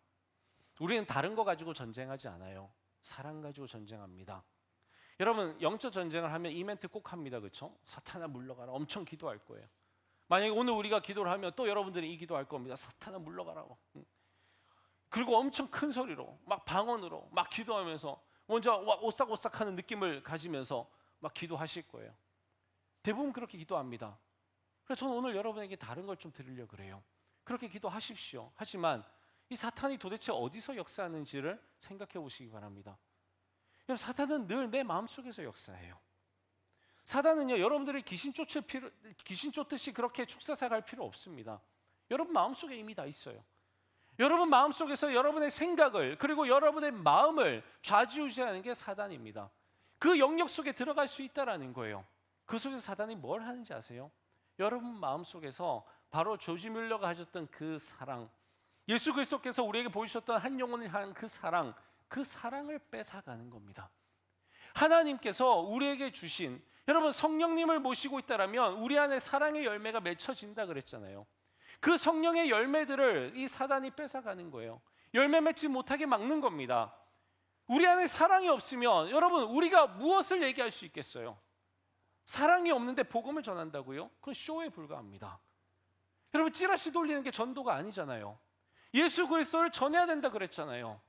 우리는 다른 거 가지고 전쟁하지 않아요. 사랑 가지고 전쟁합니다. 여러분, 영적 전쟁을 하면 이 멘트 꼭 합니다. 그렇죠? 사탄아 물러가라. 엄청 기도할 거예요. 만약에 오늘 우리가 기도를 하면 또 여러분들이 이 기도할 겁니다. 사탄아 물러가라고. 그리고 엄청 큰 소리로 막 방언으로 막 기도하면서 먼저 오싹오싹하는 느낌을 가지면서 막 기도하실 거예요. 대부분 그렇게 기도합니다. 그래서 저는 오늘 여러분에게 다른 걸 좀 드리려고 그래요. 그렇게 기도하십시오. 하지만 이 사탄이 도대체 어디서 역사하는지를 생각해 보시기 바랍니다. 여러분, 사탄은 늘 내 마음속에서 역사해요. 사탄은요 여러분들이 귀신 쫓듯이 그렇게 축사사갈 필요 없습니다. 여러분 마음속에 이미 다 있어요. 여러분 마음속에서 여러분의 생각을, 그리고 여러분의 마음을 좌지우지하는 게 사탄입니다. 그 영역 속에 들어갈 수 있다라는 거예요. 그 속에서 사탄이 뭘 하는지 아세요? 여러분 마음속에서 바로 조지 뮬러가 하셨던 그 사랑, 예수 그리스도께서 우리에게 보여주셨던 한 영혼을 향한 그 사랑, 그 사랑을 뺏어가는 겁니다. 하나님께서 우리에게 주신, 여러분 성령님을 모시고 있다라면 우리 안에 사랑의 열매가 맺혀진다 그랬잖아요. 그 성령의 열매들을 이 사단이 뺏어가는 거예요. 열매 맺지 못하게 막는 겁니다. 우리 안에 사랑이 없으면 여러분 우리가 무엇을 얘기할 수 있겠어요? 사랑이 없는데 복음을 전한다고요? 그건 쇼에 불과합니다. 여러분 찌라시 돌리는 게 전도가 아니잖아요. 예수 그리스도를 전해야 된다 그랬잖아요.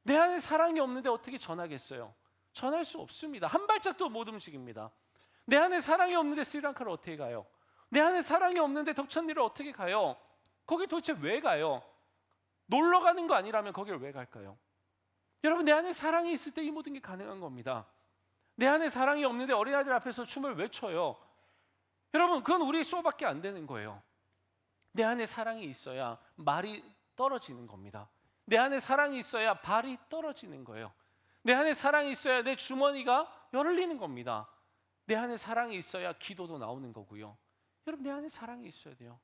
내 안에 사랑이 없는데 어떻게 전하겠어요? 전할 수 없습니다. 한 발짝도 못 움직입니다. 내 안에 사랑이 없는데 스리랑카를 어떻게 가요? 내 안에 사랑이 없는데 덕천리를 어떻게 가요? 거기 도대체 왜 가요? 놀러 가는 거 아니라면 거기를 왜 갈까요? 여러분 내 안에 사랑이 있을 때 이 모든 게 가능한 겁니다. 내 안에 사랑이 없는데 어린아이들 앞에서 춤을 왜 춰요? 여러분 그건 우리 쇼밖에 안 되는 거예요. 내 안에 사랑이 있어야 말이 떨어지는 겁니다. 내 안에 사랑이 있어야 발이 떨어지는 거예요. 내 안에 사랑이 있어야 내 주머니가 열리는 겁니다. 내 안에 사랑이 있어야 기도도 나오는 거고요. 여러분 내 안에 사랑이 있어야 돼요.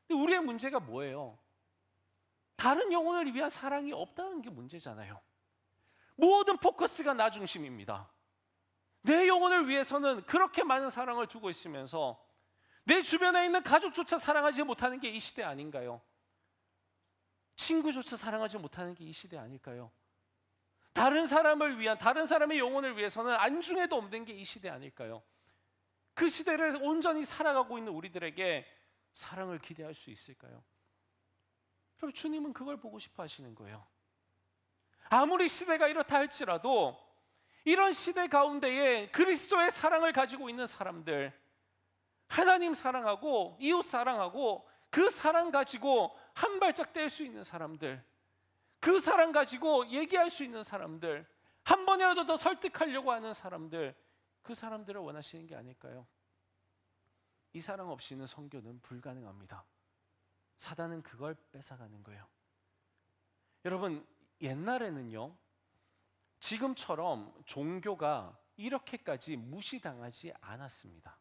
근데 우리의 문제가 뭐예요? 다른 영혼을 위한 사랑이 없다는 게 문제잖아요. 모든 포커스가 나 중심입니다. 내 영혼을 위해서는 그렇게 많은 사랑을 두고 있으면서 내 주변에 있는 가족조차 사랑하지 못하는 게 이 시대 아닌가요? 친구조차 사랑하지 못하는 게 이 시대 아닐까요? 다른 사람을 위한, 다른 사람의 영혼을 위해서는 안중에도 없는 게 이 시대 아닐까요? 그 시대를 온전히 살아가고 있는 우리들에게 사랑을 기대할 수 있을까요? 여러분, 주님은 그걸 보고 싶어 하시는 거예요. 아무리 시대가 이렇다 할지라도 이런 시대 가운데에 그리스도의 사랑을 가지고 있는 사람들, 하나님 사랑하고 이웃 사랑하고 그 사랑 가지고 한 발짝 뗄 수 있는 사람들, 그 사랑 가지고 얘기할 수 있는 사람들, 한 번이라도 더 설득하려고 하는 사람들, 그 사람들을 원하시는 게 아닐까요? 이 사랑 없이는 선교는 불가능합니다. 사단은 그걸 뺏어가는 거예요. 여러분, 옛날에는요, 지금처럼 종교가 이렇게까지 무시당하지 않았습니다.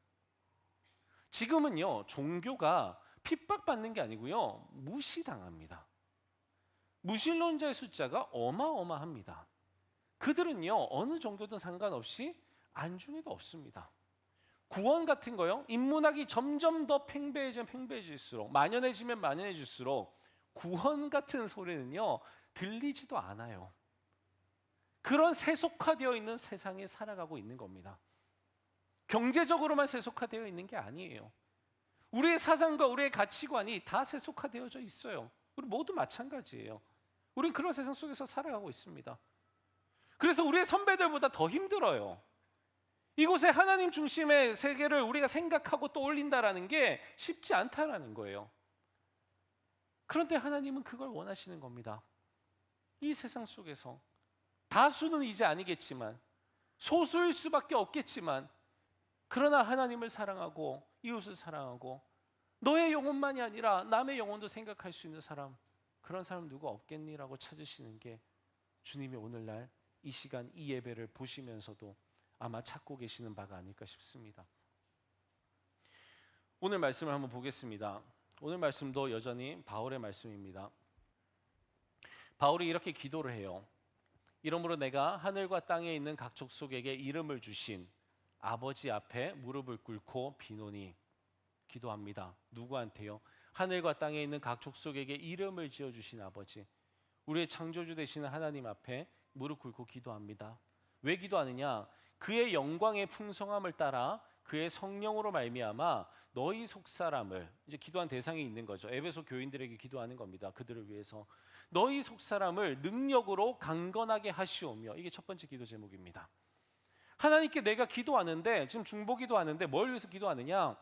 지금은요, 종교가 핍박받는 게 아니고요, 무시당합니다. 무신론자의 숫자가 어마어마합니다. 그들은요, 어느 종교든 상관없이 안중에도 없습니다. 구원 같은 거요, 인문학이 점점 더 팽배해질수록, 만연해지면 만연해질수록 구원 같은 소리는요 들리지도 않아요. 그런 세속화되어 있는 세상에 살아가고 있는 겁니다. 경제적으로만 세속화되어 있는 게 아니에요. 우리의 사상과 우리의 가치관이 다 세속화되어져 있어요. 우리 모두 마찬가지예요. 우린 그런 세상 속에서 살아가고 있습니다. 그래서 우리의 선배들보다 더 힘들어요. 이곳에 하나님 중심의 세계를 우리가 생각하고 떠올린다라는 게 쉽지 않다라는 거예요. 그런데 하나님은 그걸 원하시는 겁니다. 이 세상 속에서 다수는 이제 아니겠지만, 소수일 수밖에 없겠지만, 그러나 하나님을 사랑하고 이웃을 사랑하고 너의 영혼만이 아니라 남의 영혼도 생각할 수 있는 사람, 그런 사람 누가 없겠니라고 찾으시는 게 주님이 오늘날 이 시간 이 예배를 보시면서도 아마 찾고 계시는 바가 아닐까 싶습니다. 오늘 말씀을 한번 보겠습니다. 오늘 말씀도 여전히 바울의 말씀입니다. 바울이 이렇게 기도를 해요. 이러므로 내가 하늘과 땅에 있는 각 족속에게 이름을 주신 아버지 앞에 무릎을 꿇고 비노니, 기도합니다. 누구한테요? 하늘과 땅에 있는 각 족속에게 이름을 지어주신 아버지, 우리의 창조주 되시는 하나님 앞에 무릎 꿇고 기도합니다. 왜 기도하느냐? 그의 영광의 풍성함을 따라 그의 성령으로 말미암아 너희 속사람을, 이제 기도한 대상이 있는 거죠. 에베소 교인들에게 기도하는 겁니다. 그들을 위해서 너희 속사람을 능력으로 강건하게 하시오며, 이게 첫 번째 기도 제목입니다. 하나님께 내가 기도하는데, 지금 중보기도 하는데 뭘 위해서 기도하느냐?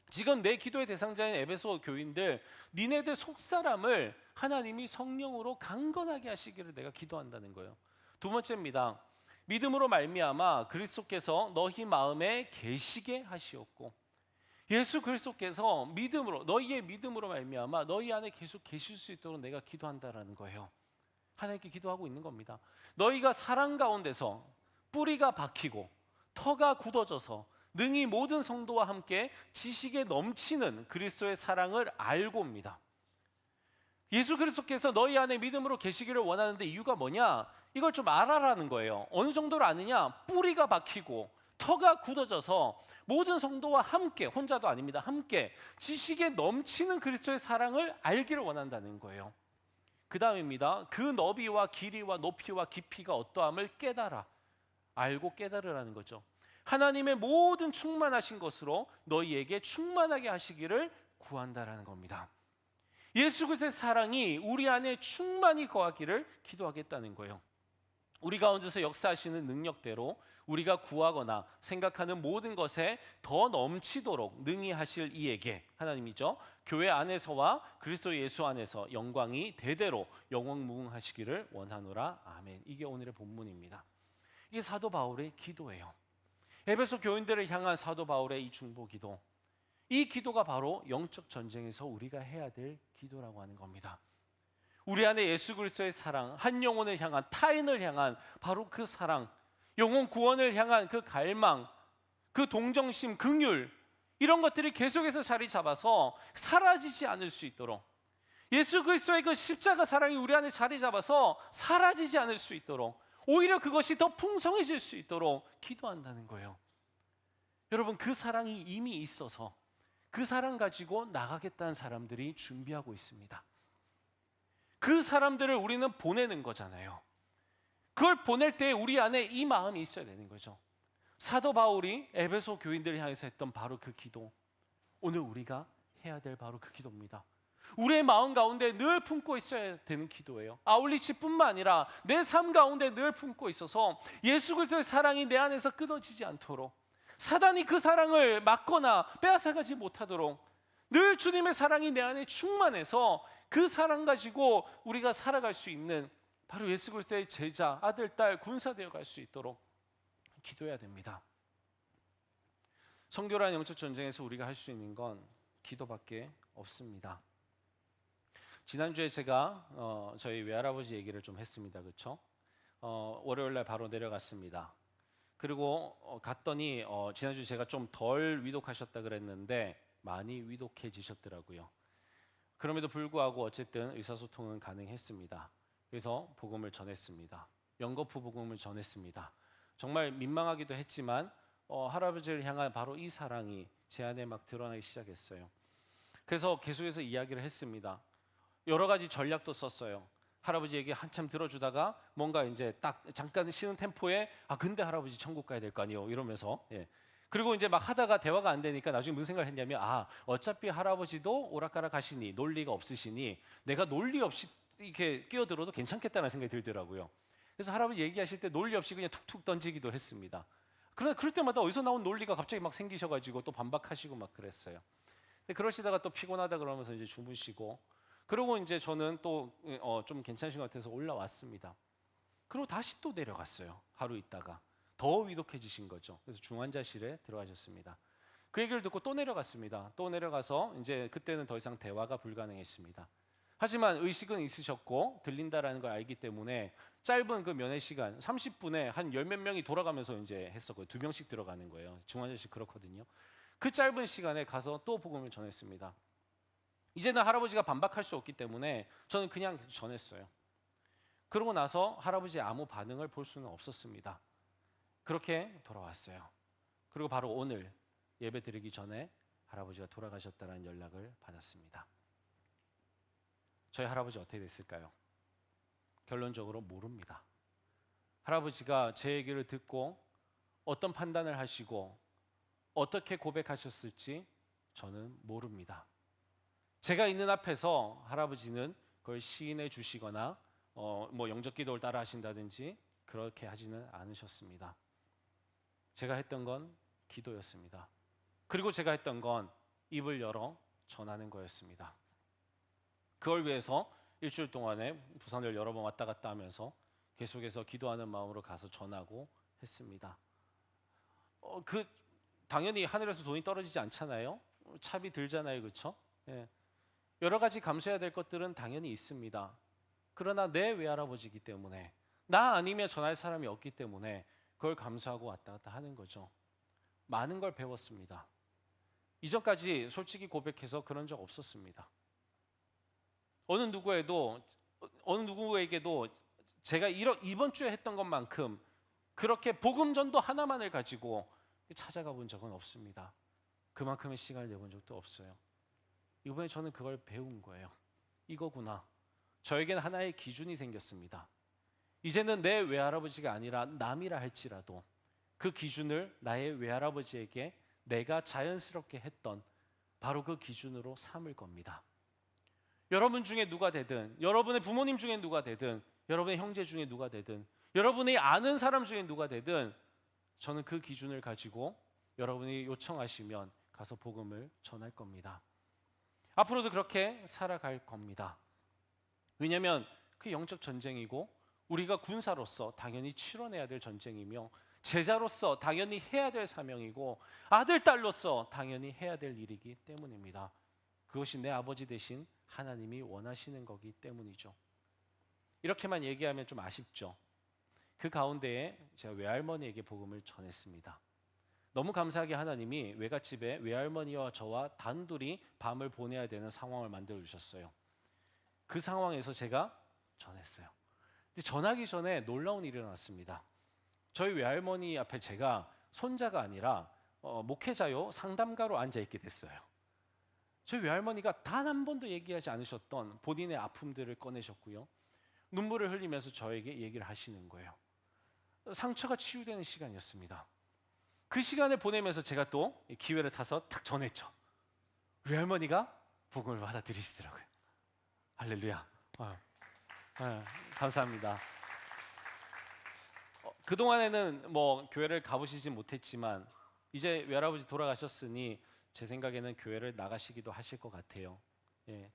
지금 내 기도의 대상자인 에베소 교인들, 니네들 속사람을 하나님이 성령으로 강건하게 하시기를 내가 기도한다는 거예요. 두 번째입니다. 믿음으로 말미암아 그리스도께서 너희 마음에 계시게 하시었고, 예수 그리스도께서 믿음으로, 너희의 믿음으로 말미암아 너희 안에 계속 계실 수 있도록 내가 기도한다라는 거예요. 하나님께 기도하고 있는 겁니다. 너희가 사랑 가운데서 뿌리가 박히고 터가 굳어져서 능히 모든 성도와 함께 지식에 넘치는 그리스도의 사랑을 알고입니다. 예수 그리스도께서 너희 안에 믿음으로 계시기를 원하는데 이유가 뭐냐? 이걸 좀 알아라는 거예요. 어느 정도로 아느냐? 뿌리가 박히고 터가 굳어져서 모든 성도와 함께, 혼자도 아닙니다, 함께 지식에 넘치는 그리스도의 사랑을 알기를 원한다는 거예요. 그 다음입니다. 그 너비와 길이와 높이와 깊이가 어떠함을 깨달아, 알고 깨달으라는 거죠. 하나님의 모든 충만하신 것으로 너희에게 충만하게 하시기를 구한다라는 겁니다. 예수 그리스도의 사랑이 우리 안에 충만히 거하기를 기도하겠다는 거예요. 우리 가운데서 역사하시는 능력대로 우리가 구하거나 생각하는 모든 것에 더 넘치도록 능히 하실 이에게, 하나님이죠, 교회 안에서와 그리스도 예수 안에서 영광이 대대로 영원무궁하시기를 원하노라. 아멘. 이게 오늘의 본문입니다. 이게 사도 바울의 기도예요. 에베소 교인들을 향한 사도 바울의 이 중보 기도, 이 기도가 바로 영적 전쟁에서 우리가 해야 될 기도라고 하는 겁니다. 우리 안에 예수 그리스도의 사랑, 한 영혼을 향한, 타인을 향한 바로 그 사랑, 영혼 구원을 향한 그 갈망, 그 동정심, 긍휼, 이런 것들이 계속해서 자리 잡아서 사라지지 않을 수 있도록, 예수 그리스도의 그 십자가 사랑이 우리 안에 자리 잡아서 사라지지 않을 수 있도록, 오히려 그것이 더 풍성해질 수 있도록 기도한다는 거예요. 여러분, 그 사랑이 이미 있어서 그 사랑 가지고 나가겠다는 사람들이 준비하고 있습니다. 그 사람들을 우리는 보내는 거잖아요. 그걸 보낼 때 우리 안에 이 마음이 있어야 되는 거죠. 사도 바울이 에베소 교인들을 향해서 했던 바로 그 기도, 오늘 우리가 해야 될 바로 그 기도입니다. 우리의 마음 가운데 늘 품고 있어야 되는 기도예요. 아울리치뿐만 아니라 내 삶 가운데 늘 품고 있어서 예수 그리스도의 사랑이 내 안에서 끊어지지 않도록, 사단이 그 사랑을 막거나 빼앗아가지 못하도록 늘 주님의 사랑이 내 안에 충만해서 그 사랑 가지고 우리가 살아갈 수 있는 바로 예수 그리스도의 제자, 아들, 딸, 군사 되어 갈 수 있도록 기도해야 됩니다. 선교라는 영적 전쟁에서 우리가 할 수 있는 건 기도밖에 없습니다. 지난주에 제가 저희 외할아버지 얘기를 좀 했습니다. 그렇죠? 월요일 날 바로 내려갔습니다. 그리고 갔더니 지난주에 제가 좀 덜 위독하셨다 그랬는데 많이 위독해지셨더라고요. 그럼에도 불구하고 어쨌든 의사소통은 가능했습니다. 그래서 복음을 전했습니다. 연거푸 복음을 전했습니다. 정말 민망하기도 했지만 할아버지를 향한 바로 이 사랑이 제 안에 막 드러나기 시작했어요. 그래서 계속해서 이야기를 했습니다. 여러 가지 전략도 썼어요. 할아버지 얘기 한참 들어주다가 뭔가 이제 딱 잠깐 쉬는 템포에 근데 할아버지 천국 가야 될 거 아니에요 이러면서 그리고 이제 막 하다가 대화가 안 되니까 나중에 무슨 생각을 했냐면 어차피 할아버지도 오락가락 하시니 논리가 없으시니 내가 논리 없이 이렇게 끼어들어도 괜찮겠다는 생각이 들더라고요. 그래서 할아버지 얘기하실 때 논리 없이 그냥 툭툭 던지기도 했습니다. 그러나 그럴 때마다 어디서 나온 논리가 갑자기 막 생기셔가지고 또 반박하시고 막 그랬어요. 근데 그러시다가 또 피곤하다 그러면서 이제 주무시고, 그리고 이제 저는 또 좀 괜찮으신 것 같아서 올라왔습니다. 그리고 다시 또 내려갔어요. 하루 있다가 더 위독해지신 거죠. 그래서 중환자실에 들어가셨습니다. 그 얘기를 듣고 또 내려갔습니다. 또 내려가서 이제 그때는 더 이상 대화가 불가능했습니다. 하지만 의식은 있으셨고 들린다라는 걸 알기 때문에 짧은 그 면회 시간 30분에 한 열 몇 명이 돌아가면서 이제 했었고요. 2명씩 들어가는 거예요. 중환자실 그렇거든요. 그 짧은 시간에 가서 또 복음을 전했습니다. 이제는 할아버지가 반박할 수 없기 때문에 저는 그냥 전했어요. 그러고 나서 할아버지의 아무 반응을 볼 수는 없었습니다. 그렇게 돌아왔어요. 그리고 바로 오늘 예배 드리기 전에 할아버지가 돌아가셨다는 연락을 받았습니다. 저희 할아버지 어떻게 됐을까요? 결론적으로 모릅니다. 할아버지가 제 얘기를 듣고 어떤 판단을 하시고 어떻게 고백하셨을지 저는 모릅니다. 제가 있는 앞에서 할아버지는 그걸 시인해 주시거나 뭐 영적 기도를 따라 하신다든지 그렇게 하지는 않으셨습니다. 제가 했던 건 기도였습니다. 그리고 제가 했던 건 입을 열어 전하는 거였습니다. 그걸 위해서 일주일 동안에 부산을 여러 번 왔다 갔다 하면서 계속해서 기도하는 마음으로 가서 전하고 했습니다. 당연히 하늘에서 돈이 떨어지지 않잖아요. 차비 들잖아요, 그렇죠? 여러 가지 감수해야 될 것들은 당연히 있습니다. 그러나 내 외할아버지이기 때문에 나 아니면 전할 사람이 없기 때문에 그걸 감수하고 왔다 갔다 하는 거죠. 많은 걸 배웠습니다. 이전까지 솔직히 고백해서 그런 적 없었습니다. 어느 누구에게도 제가 이번 주에 했던 것만큼 그렇게 복음 전도 하나만을 가지고 찾아가 본 적은 없습니다. 그만큼의 시간을 내본 적도 없어요. 이번에 저는 그걸 배운 거예요. 이거구나. 저에게는 하나의 기준이 생겼습니다. 이제는 내 외할아버지가 아니라 남이라 할지라도 그 기준을 나의 외할아버지에게 내가 자연스럽게 했던 바로 그 기준으로 삼을 겁니다. 여러분 중에 누가 되든, 여러분의 부모님 중에 누가 되든, 여러분의 형제 중에 누가 되든, 여러분이 아는 사람 중에 누가 되든 저는 그 기준을 가지고 여러분이 요청하시면 가서 복음을 전할 겁니다. 앞으로도 그렇게 살아갈 겁니다. 왜냐하면 그게 영적 전쟁이고 우리가 군사로서 당연히 치러내야 될 전쟁이며 제자로서 당연히 해야 될 사명이고 아들, 딸로서 당연히 해야 될 일이기 때문입니다. 그것이 내 아버지 되신 하나님이 원하시는 거기 때문이죠. 이렇게만 얘기하면 좀 아쉽죠. 그 가운데에 제가 외할머니에게 복음을 전했습니다. 너무 감사하게 하나님이 외갓집에 외할머니와 저와 단둘이 밤을 보내야 되는 상황을 만들어 주셨어요. 그 상황에서 제가 전했어요. 근데 전하기 전에 놀라운 일이 일어났습니다. 저희 외할머니 앞에 제가 손자가 아니라 목회자요 상담가로 앉아있게 됐어요. 저희 외할머니가 단 한 번도 얘기하지 않으셨던 본인의 아픔들을 꺼내셨고요. 눈물을 흘리면서 저에게 얘기를 하시는 거예요. 상처가 치유되는 시간이었습니다. 그 시간을 보내면서 제가 또 기회를 타서 딱 전했죠. 우리 할머니가 복음을 받아들이시더라고요. 할렐루야. 감사합니다. 그동안에는 뭐 교회를 가보시지 못했지만 이제 외할아버지 돌아가셨으니 제 생각에는 교회를 나가시기도 하실 것 같아요. 예.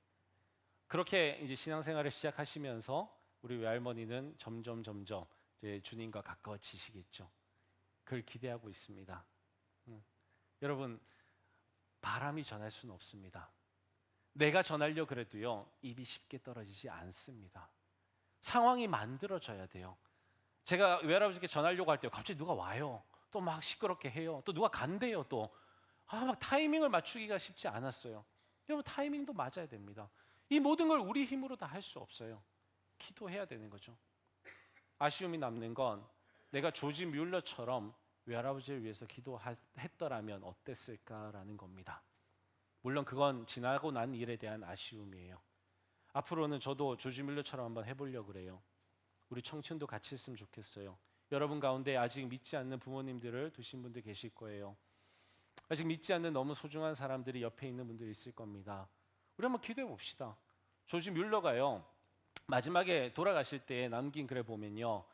그렇게 이제 신앙생활을 시작하시면서 우리 외할머니는 점점 이제 주님과 가까워지시겠죠. 그걸 기대하고 있습니다. 여러분, 바람이 전할 수는 없습니다. 내가 전하려 그래도요, 입이 쉽게 떨어지지 않습니다. 상황이 만들어져야 돼요. 제가 외할아버지께 전하려고 할 때 갑자기 누가 와요. 또 막 시끄럽게 해요. 또 누가 간대요. 또 막 타이밍을 맞추기가 쉽지 않았어요. 여러분, 타이밍도 맞아야 됩니다. 이 모든 걸 우리 힘으로 다 할 수 없어요. 기도해야 되는 거죠. 아쉬움이 남는 건 내가 조지 뮬러처럼 외할아버지를 위해서 기도했더라면 어땠을까라는 겁니다. 물론 그건 지나고 난 일에 대한 아쉬움이에요. 앞으로는 저도 조지 뮬러처럼 한번 해보려고 그래요. 우리 청춘도 같이 했으면 좋겠어요. 여러분 가운데 아직 믿지 않는 부모님들을 두신 분들 계실 거예요. 아직 믿지 않는 너무 소중한 사람들이 옆에 있는 분들이 있을 겁니다. 우리 한번 기도해 봅시다. 조지 뮬러가요, 마지막에 돌아가실 때 남긴 글에 보면요,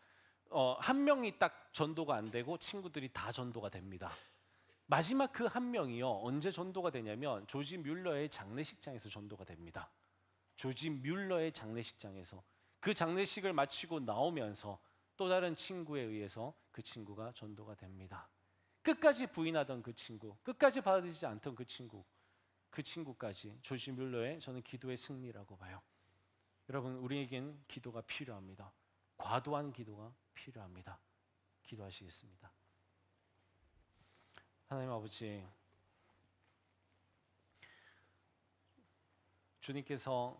한 명이 딱 전도가 안 되고 친구들이 다 전도가 됩니다. 마지막 그 한 명이요, 언제 전도가 되냐면 조지 뮬러의 장례식장에서 전도가 됩니다. 조지 뮬러의 장례식장에서 그 장례식을 마치고 나오면서 또 다른 친구에 의해서 그 친구가 전도가 됩니다. 끝까지 부인하던 그 친구, 끝까지 받아들이지 않던 그 친구까지 조지 뮬러의 저는 기도의 승리라고 봐요. 여러분, 우리에겐 기도가 필요합니다. 과도한 기도가 필요합니다. 기도하시겠습니다. 하나님 아버지, 주님께서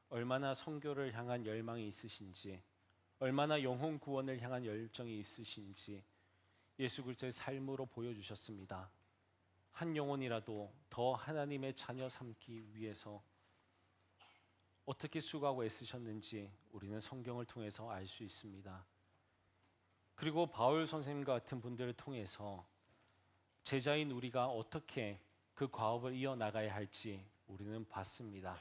얼마나 선교를 향한 열망이 있으신지, 얼마나 영혼 구원을 향한 열정이 있으신지 예수 그리스도의 삶으로 보여주셨습니다. 한 영혼이라도 더 하나님의 자녀 삼기 위해서 어떻게 수고하고 애쓰셨는지 우리는 성경을 통해서 알 수 있습니다. 그리고 바울 선생님과 같은 분들을 통해서 제자인 우리가 어떻게 그 과업을 이어나가야 할지 우리는 봤습니다.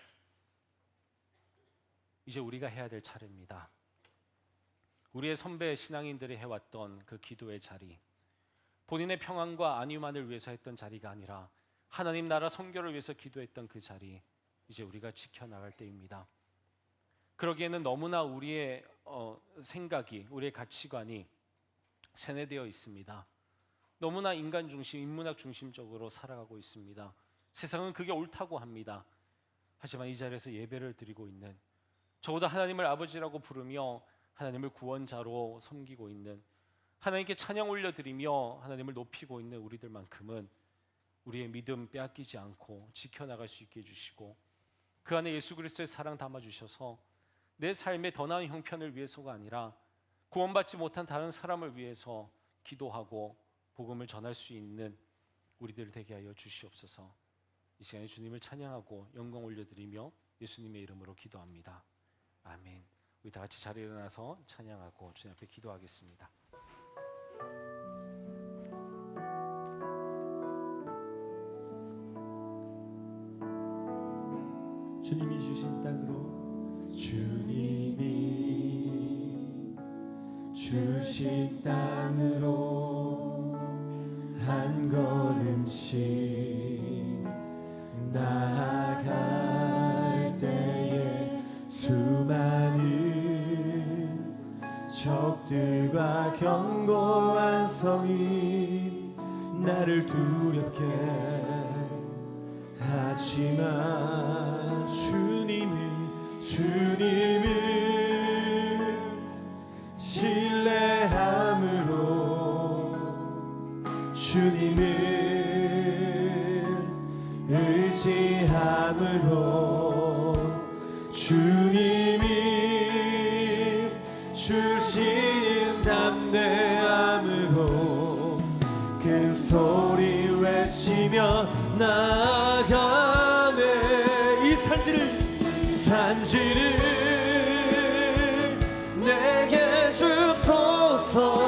이제 우리가 해야 될 차례입니다. 우리의 선배 신앙인들이 해왔던 그 기도의 자리, 본인의 평안과 안위만을 위해서 했던 자리가 아니라 하나님 나라 선교를 위해서 기도했던 그 자리, 이제 우리가 지켜나갈 때입니다. 그러기에는 너무나 우리의 생각이, 우리의 가치관이 세뇌되어 있습니다. 너무나 인간 중심, 인문학 중심적으로 살아가고 있습니다. 세상은 그게 옳다고 합니다. 하지만 이 자리에서 예배를 드리고 있는, 적어도 하나님을 아버지라고 부르며 하나님을 구원자로 섬기고 있는, 하나님께 찬양 올려드리며 하나님을 높이고 있는 우리들만큼은 우리의 믿음 빼앗기지 않고 지켜나갈 수 있게 해주시고, 그 안에 예수 그리스도의 사랑 담아주셔서 내 삶의 더 나은 형편을 위해서가 아니라 구원받지 못한 다른 사람을 위해서 기도하고 복음을 전할 수 있는 우리들 되게 하여 주시옵소서. 이 시간에 주님을 찬양하고 영광 올려드리며 예수님의 이름으로 기도합니다. 아멘. 우리 다 같이 자리에 일어나서 찬양하고 주님 앞에 기도하겠습니다. 주님이 주신 땅으로, 주님이 주신 땅으로 한 걸음씩 나아갈 때에 수많은 적들과 견고한 성이 나를 두렵게 하지만 주님은 신뢰함으로, 주님을 의지함으로, 주님이 주신 담대함으로 큰 소리 외치며 나아가네. 이 산지를 내게 주소서.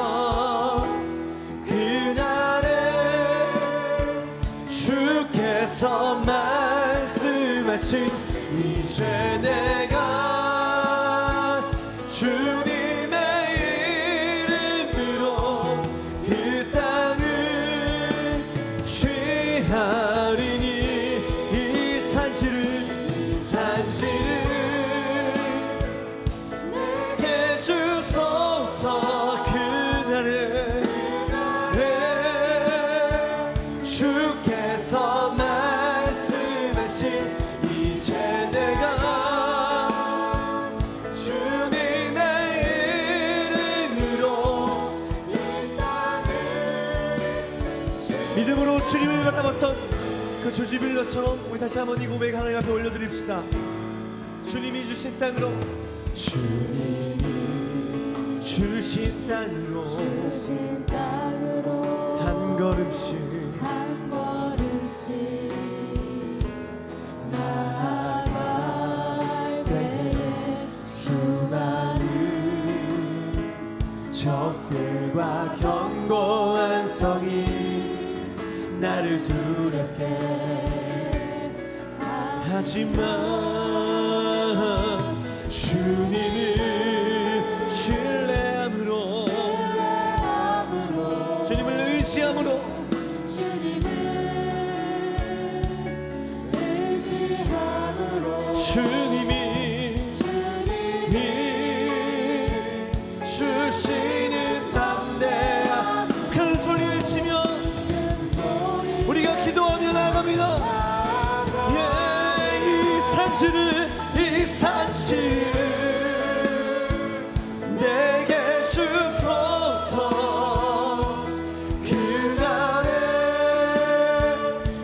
그날에 주께서 말씀하신 이제 내가 믿음으로 주님을 바라봤던 그 조지빌러처럼 우리 다시 한번 이 고백 하나님 앞에 올려드립시다. 주님이 주신 땅으로, 주님이 주신 땅으로 주신 땅으로 한 걸음씩 한 걸음씩 나아갈 때에 수많은 적들과 견고한 성이 나를 두렵게 하지만 주님을 신뢰함으로 주님을 의지함으로 주님을 의지함으로 주님이 주시는 담대함 큰 소리 외치며 우리가 기도하며 나갑니다. 이 산지를 내게 주소서. 그날에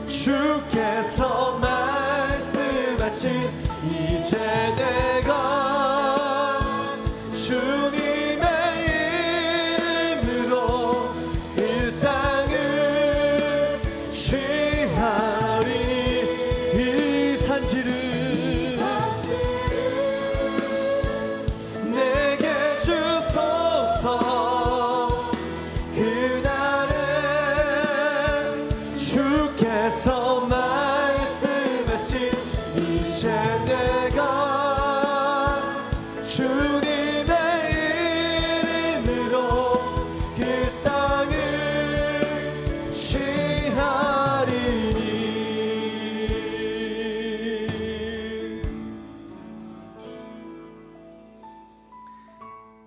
주께서 말씀하신 이제 내가 주님의 이름으로 이 땅을 취하리. 이 산지를 내게 주소서. 그날에 주께서 말씀하신 이제 내가 주님의 이름으로 그 땅을 취하리니.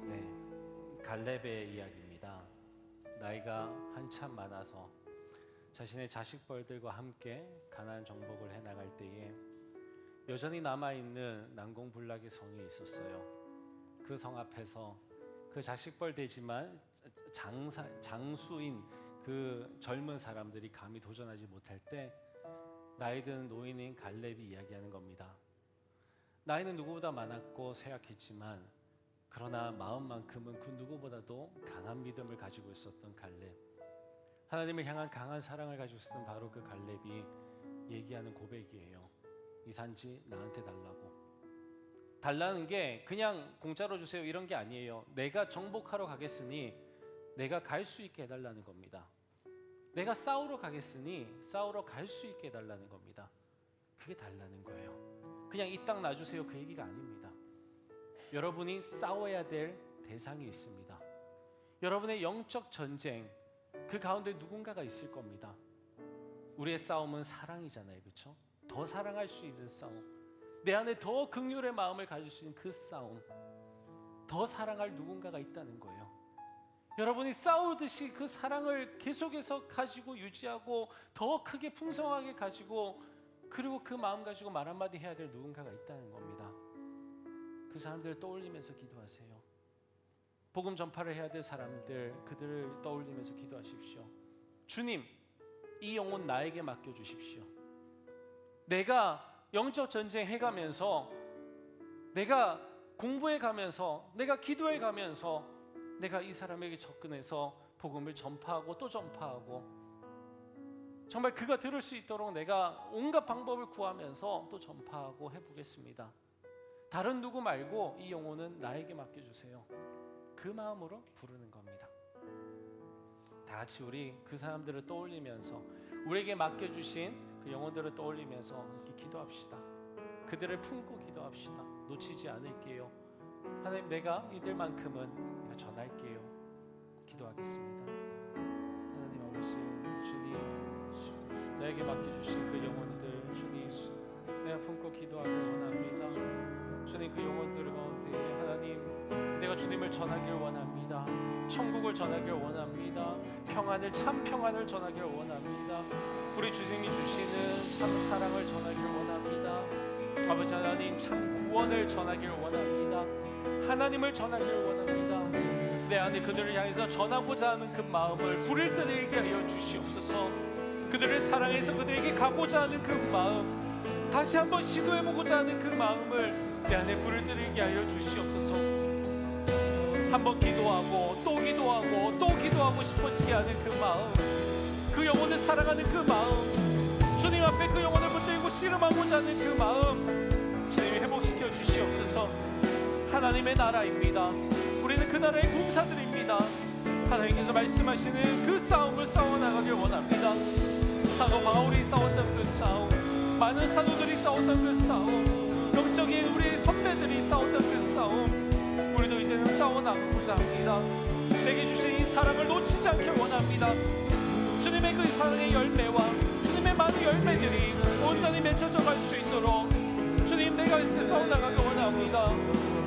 네, 갈렙의 이야기입니다. 나이가 한참 많아서 자신의 자식벌들과 함께 가나안 정복을 해나갈 때에 여전히 남아있는 난공불락의 성이 있었어요. 그 성 앞에서 그 자식벌 되지만 장수인 그 젊은 사람들이 감히 도전하지 못할 때 나이 든 노인인 갈렙이 이야기하는 겁니다. 나이는 누구보다 많았고 쇠약했지만 그러나 마음만큼은 그 누구보다도 강한 믿음을 가지고 있었던 갈렙, 하나님을 향한 강한 사랑을 가지고 있었던 바로 그 갈렙이 얘기하는 고백이에요. 이 산지 나한테 달라고. 달라는 게 그냥 공짜로 주세요 이런 게 아니에요. 내가 정복하러 가겠으니 내가 갈 수 있게 해달라는 겁니다. 내가 싸우러 가겠으니 싸우러 갈 수 있게 해달라는 겁니다. 그게 달라는 거예요. 그냥 이 땅 놔주세요 그 얘기가 아닙니다. 여러분이 싸워야 될 대상이 있습니다. 여러분의 영적 전쟁, 그 가운데 누군가가 있을 겁니다. 우리의 싸움은 사랑이잖아요, 그렇죠? 더 사랑할 수 있는 싸움, 내 안에 더 긍휼의 마음을 가질 수 있는 그 싸움, 더 사랑할 누군가가 있다는 거예요. 여러분이 싸우듯이 그 사랑을 계속해서 가지고 유지하고 더 크게 풍성하게 가지고, 그리고 그 마음 가지고 말 한마디 해야 될 누군가가 있다는 겁니다. 그 사람들을 떠올리면서 기도하세요. 복음 전파를 해야 될 사람들, 그들을 떠올리면서 기도하십시오. 주님, 이 영혼 나에게 맡겨주십시오. 내가 영적 전쟁 해가면서, 내가 공부해 가면서, 내가 기도해 가면서 내가 이 사람에게 접근해서 복음을 전파하고 또 전파하고, 정말 그가 들을 수 있도록 내가 온갖 방법을 구하면서 또 전파하고 해보겠습니다. 다른 누구 말고 이 영혼은 나에게 맡겨주세요. 그 마음으로 부르는 겁니다. 다 같이 우리 그 사람들을 떠올리면서, 우리에게 맡겨주신 그 영혼들을 떠올리면서 함께 기도합시다. 그들을 품고 기도합시다. 놓치지 않을게요. 하나님, 내가 이들만큼은 내가 전할게요. 기도하겠습니다. 하나님 아버지, 주님, 나에게 맡겨주신 그 영혼들, 주님, 내가 품고 기도하길 원합니다. 주님, 그 영혼들 가운데 하나님, 내가 주님을 전하길 원합니다. 천국을 전하길 원합니다. 평안을, 참 평안을 전하길 원합니다. 우리 주님이 주시는 참 사랑을 전하길 원합니다. 아버지 하나님, 참 구원을 전하길 원합니다. 하나님을 전하길 원합니다. 내 안에 그들을 향해서 전하고자 하는 그 마음을 불을 때 내게 하여 주시옵소서. 그들을 사랑해서 그들에게 가고자 하는 그 마음, 다시 한번 시도해보고자 하는 그 마음을 내 안에 불을 들이게 하여 주시옵소서. 한번 기도하고 또 기도하고 또 기도하고 싶어지게 하는 그 마음, 그 영혼을 사랑하는 그 마음, 주님 앞에 그 영혼을 붙들고 씨름하고자 하는 그 마음, 주님이 회복시켜 주시옵소서. 하나님의 나라입니다. 우리는 그 나라의 군사들입니다. 하나님께서 말씀하시는 그 싸움을 싸워나가길 원합니다. 사도 바울이 싸웠던 그 싸움, 많은 사도들이 싸웠던 그 싸움, 영적인 우리 선배들이 싸웠던 그 싸움, 우리도 이제는 싸워나가고자 합니다. 내게 주신 이 사랑을 놓치지 않길 원합니다. 주님의 그 사랑의 열매와 주님의 많은 열매들이 온전히 맺혀져 갈 수 있도록 주님, 내가 이제 싸워나가길 원합니다.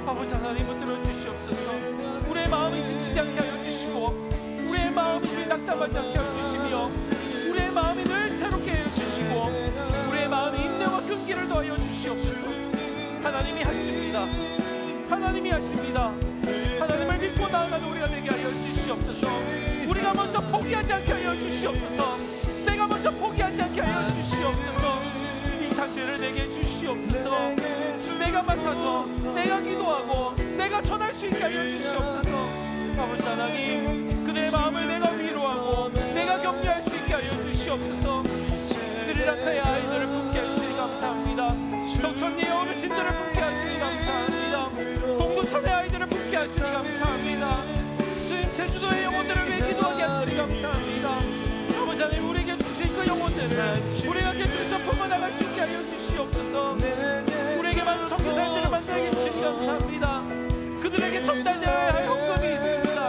아버지 하나님 붙들어 주시옵소서. 우리의 마음이 지치지 않게 하여 주시고, 우리의 마음이 늘 낙담하지 않게 하여 주시며, 우리의 마음이 늘 새롭게 하여 주시고, 우리의 마음이 인내와 끈기를 더하여 주시옵소서. 하나님이 하십니다. 하나님이 하십니다. 하나님을 믿고 나아가는 우리가 되게 하여 주시옵소서. 우리가 먼저 포기하지 않게 하여 주시옵소서. 내가 먼저 포기하지 않게 하여 주시옵소서. 이 상태를 내게 주시옵소서. 내가 맡아서 내가 기도하고 내가 전할 수 있게 하여 주시옵소서. 아버지 하나님, 그들의 마음을 내가 위로하고 내가 격려할 수 있게 하여 주시옵소서. 스리랑카의 아이들을 품게 하시니 감사합니다. 경천리의 어르신들을 품게 하시니 감사합니다. 동두천의 아이들을 품게 하시니 감사합니다. 주님, 제주도의 영혼들을 위해 기도하게 하시니 감사합니다. 아버지 하나님, 우리에게 주신 그 영혼들을 우리가 계속해서 품어나갈 수 있게 하여 주시옵소서. 우리에게 많은 선교사님들을 만나게 주시니 감사합니다. 그들에게 전달되어야 할 헌금이 있습니다.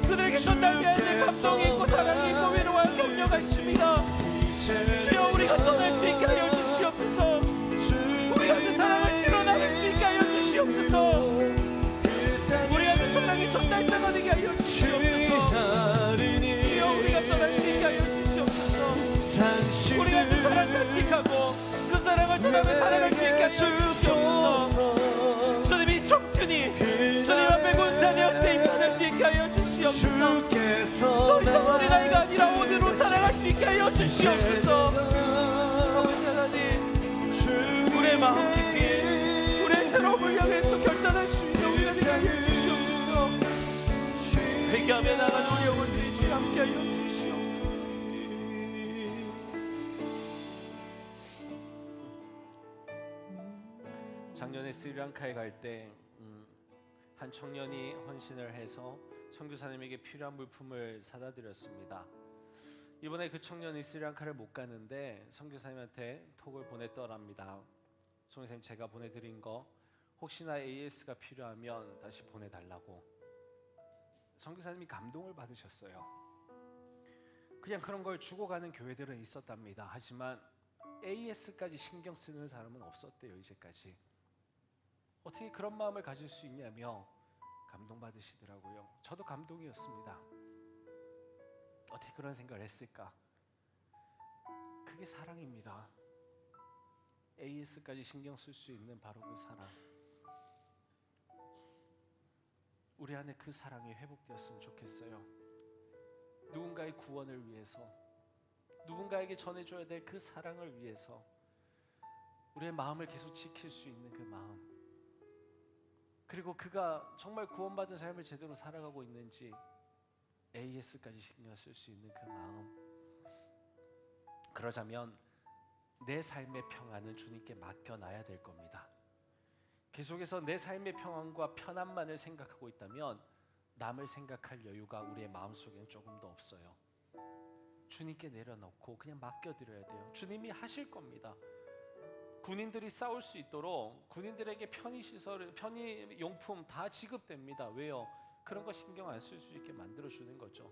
그들에게 전달되어야 할 감동이 있고 사랑이 있고 위로와 격려가 있습니다. 주여, 우리가 전할 수 있게 하여 주시옵소서. 우리가 그 사랑을 실어나갈 수 있게 하여 주시옵소서. 우리가 그 사랑의 전달자가 되게 하여 주시옵소서. 주여, 우리가 전할 수 있게 하여 주시옵소서. 우리가 그 사랑 간직하고 그 사랑을 전하며 살아갈 수 있게 하여 주시옵소서. 주님이 청춘이 주님 앞에 군사되어 세임받을 수 있게 하여 주시옵소서. 더 이상 어린아이가 아니라 오늘로 살아갈 수 있게 하여 주시옵소서. 아버지 하나님, 우리의 마음 깊이 우리의 새로움을 향해서 결단할 수 있는 우리가 되게 하여 주시옵소서. 회개하며 나가는 우리 영혼들이 주님 함께 하여 주시옵소서. 작년에 스리랑카에 갈 때 한 청년이 헌신을 해서 선교사님에게 필요한 물품을 사다 드렸습니다. 이번에 그 청년이 스리랑카를 못 가는데 선교사님한테 톡을 보냈더랍니다. 선교사님, 제가 보내드린 거 혹시나 AS가 필요하면 다시 보내달라고. 선교사님이 감동을 받으셨어요. 그냥 그런 걸 주고 가는 교회들은 있었답니다. 하지만 AS까지 신경 쓰는 사람은 없었대요, 이제까지. 어떻게 그런 마음을 가질 수 있냐며 감동받으시더라고요. 저도 감동이었습니다. 어떻게 그런 생각을 했을까? 그게 사랑입니다. AS까지 신경 쓸 수 있는 바로 그 사랑. 우리 안에 그 사랑이 회복되었으면 좋겠어요. 누군가의 구원을 위해서, 누군가에게 전해줘야 될 그 사랑을 위해서 우리의 마음을 계속 지킬 수 있는 그 마음, 그리고 그가 정말 구원받은 삶을 제대로 살아가고 있는지 AS까지 신경 쓸 수 있는 그 마음. 그러자면 내 삶의 평안은 주님께 맡겨놔야 될 겁니다. 계속해서 내 삶의 평안과 편안만을 생각하고 있다면 남을 생각할 여유가 우리의 마음속에는 조금 더 없어요. 주님께 내려놓고 그냥 맡겨드려야 돼요. 주님이 하실 겁니다. 군인들이 싸울 수 있도록 군인들에게 편의시설, 편의용품 다 지급됩니다. 왜요? 그런 거 신경 안 쓸 수 있게 만들어주는 거죠.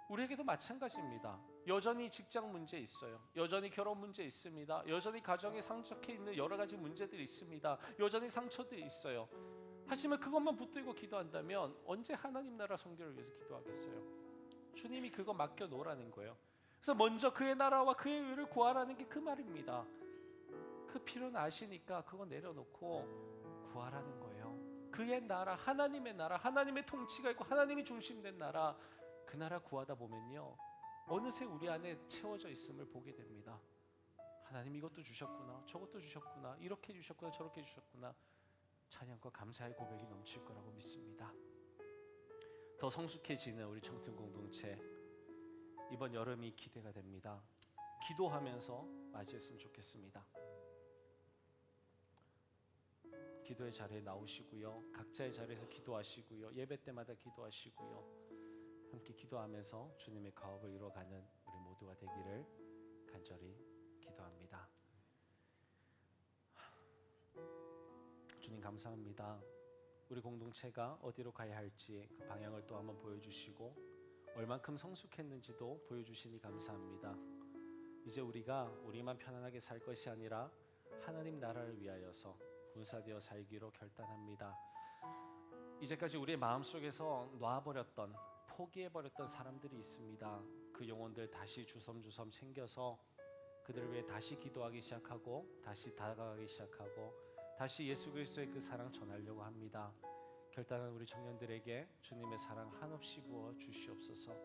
우리에게도 마찬가지입니다. 여전히 직장 문제 있어요. 여전히 결혼 문제 있습니다. 여전히 가정에 상처해 있는 여러 가지 문제들이 있습니다. 여전히 상처들이 있어요. 하지만 그것만 붙들고 기도한다면 언제 하나님 나라 선교를 위해서 기도하겠어요? 주님이 그거 맡겨놓으라는 거예요. 그래서 먼저 그의 나라와 그의 의를 구하라는 게 그 말입니다. 그 필요는 아시니까 그거 내려놓고 구하라는 거예요. 그의 나라, 하나님의 나라, 하나님의 통치가 있고 하나님이 중심된 나라, 그 나라 구하다 보면요, 어느새 우리 안에 채워져 있음을 보게 됩니다. 하나님 이것도 주셨구나, 저것도 주셨구나, 이렇게 주셨구나, 저렇게 주셨구나. 찬양과 감사의 고백이 넘칠 거라고 믿습니다. 더 성숙해지는 우리 청춘 공동체, 이번 여름이 기대가 됩니다. 기도하면서 맞이했으면 좋겠습니다. 기도의 자리에 나오시고요, 각자의 자리에서 기도하시고요, 예배 때마다 기도하시고요, 함께 기도하면서 주님의 가업을 이루어가는 우리 모두가 되기를 간절히 기도합니다. 주님 감사합니다. 우리 공동체가 어디로 가야 할지 그 방향을 또 한번 보여주시고 얼만큼 성숙했는지도 보여주시니 감사합니다. 이제 우리가 우리만 편안하게 살 것이 아니라 하나님 나라를 위하여서 군사되어 살기로 결단합니다. 이제까지 우리의 마음속에서 놔버렸던, 포기해버렸던 사람들이 있습니다. 그 영혼들 다시 주섬주섬 챙겨서 그들을 위해 다시 기도하기 시작하고 다시 다가가기 시작하고 다시 예수 그리스도의 그 사랑 전하려고 합니다. 결단한 우리 청년들에게 주님의 사랑 한없이 부어 주시옵소서.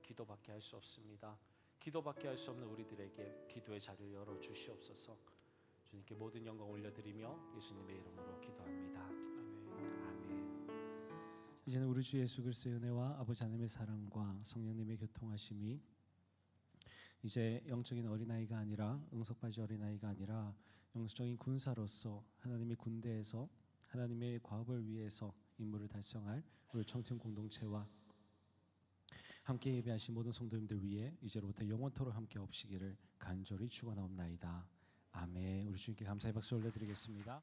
기도밖에 할 수 없습니다. 기도밖에 할 수 없는 우리들에게 기도의 자리를 열어 주시옵소서. 주님께 모든 영광 올려드리며 예수님의 이름으로 기도합니다. 아멘. 이제는 우리 주 예수 그리스도의 은혜와 아버지 하나님의 사랑과 성령님의 교통하심이 이제 영적인 어린아이가 아니라 응석바지 어린아이가 아니라 영적인 군사로서 하나님의 군대에서 하나님의 과업을 위해서 임무를 달성할 우리 청춘 공동체와 함께 예배하신 모든 성도님들 위해 이제로부터 영원토록 함께 없시기를 간절히 축원하옵나이다. 아멘. 우리 주님께 감사의 박수 올려드리겠습니다.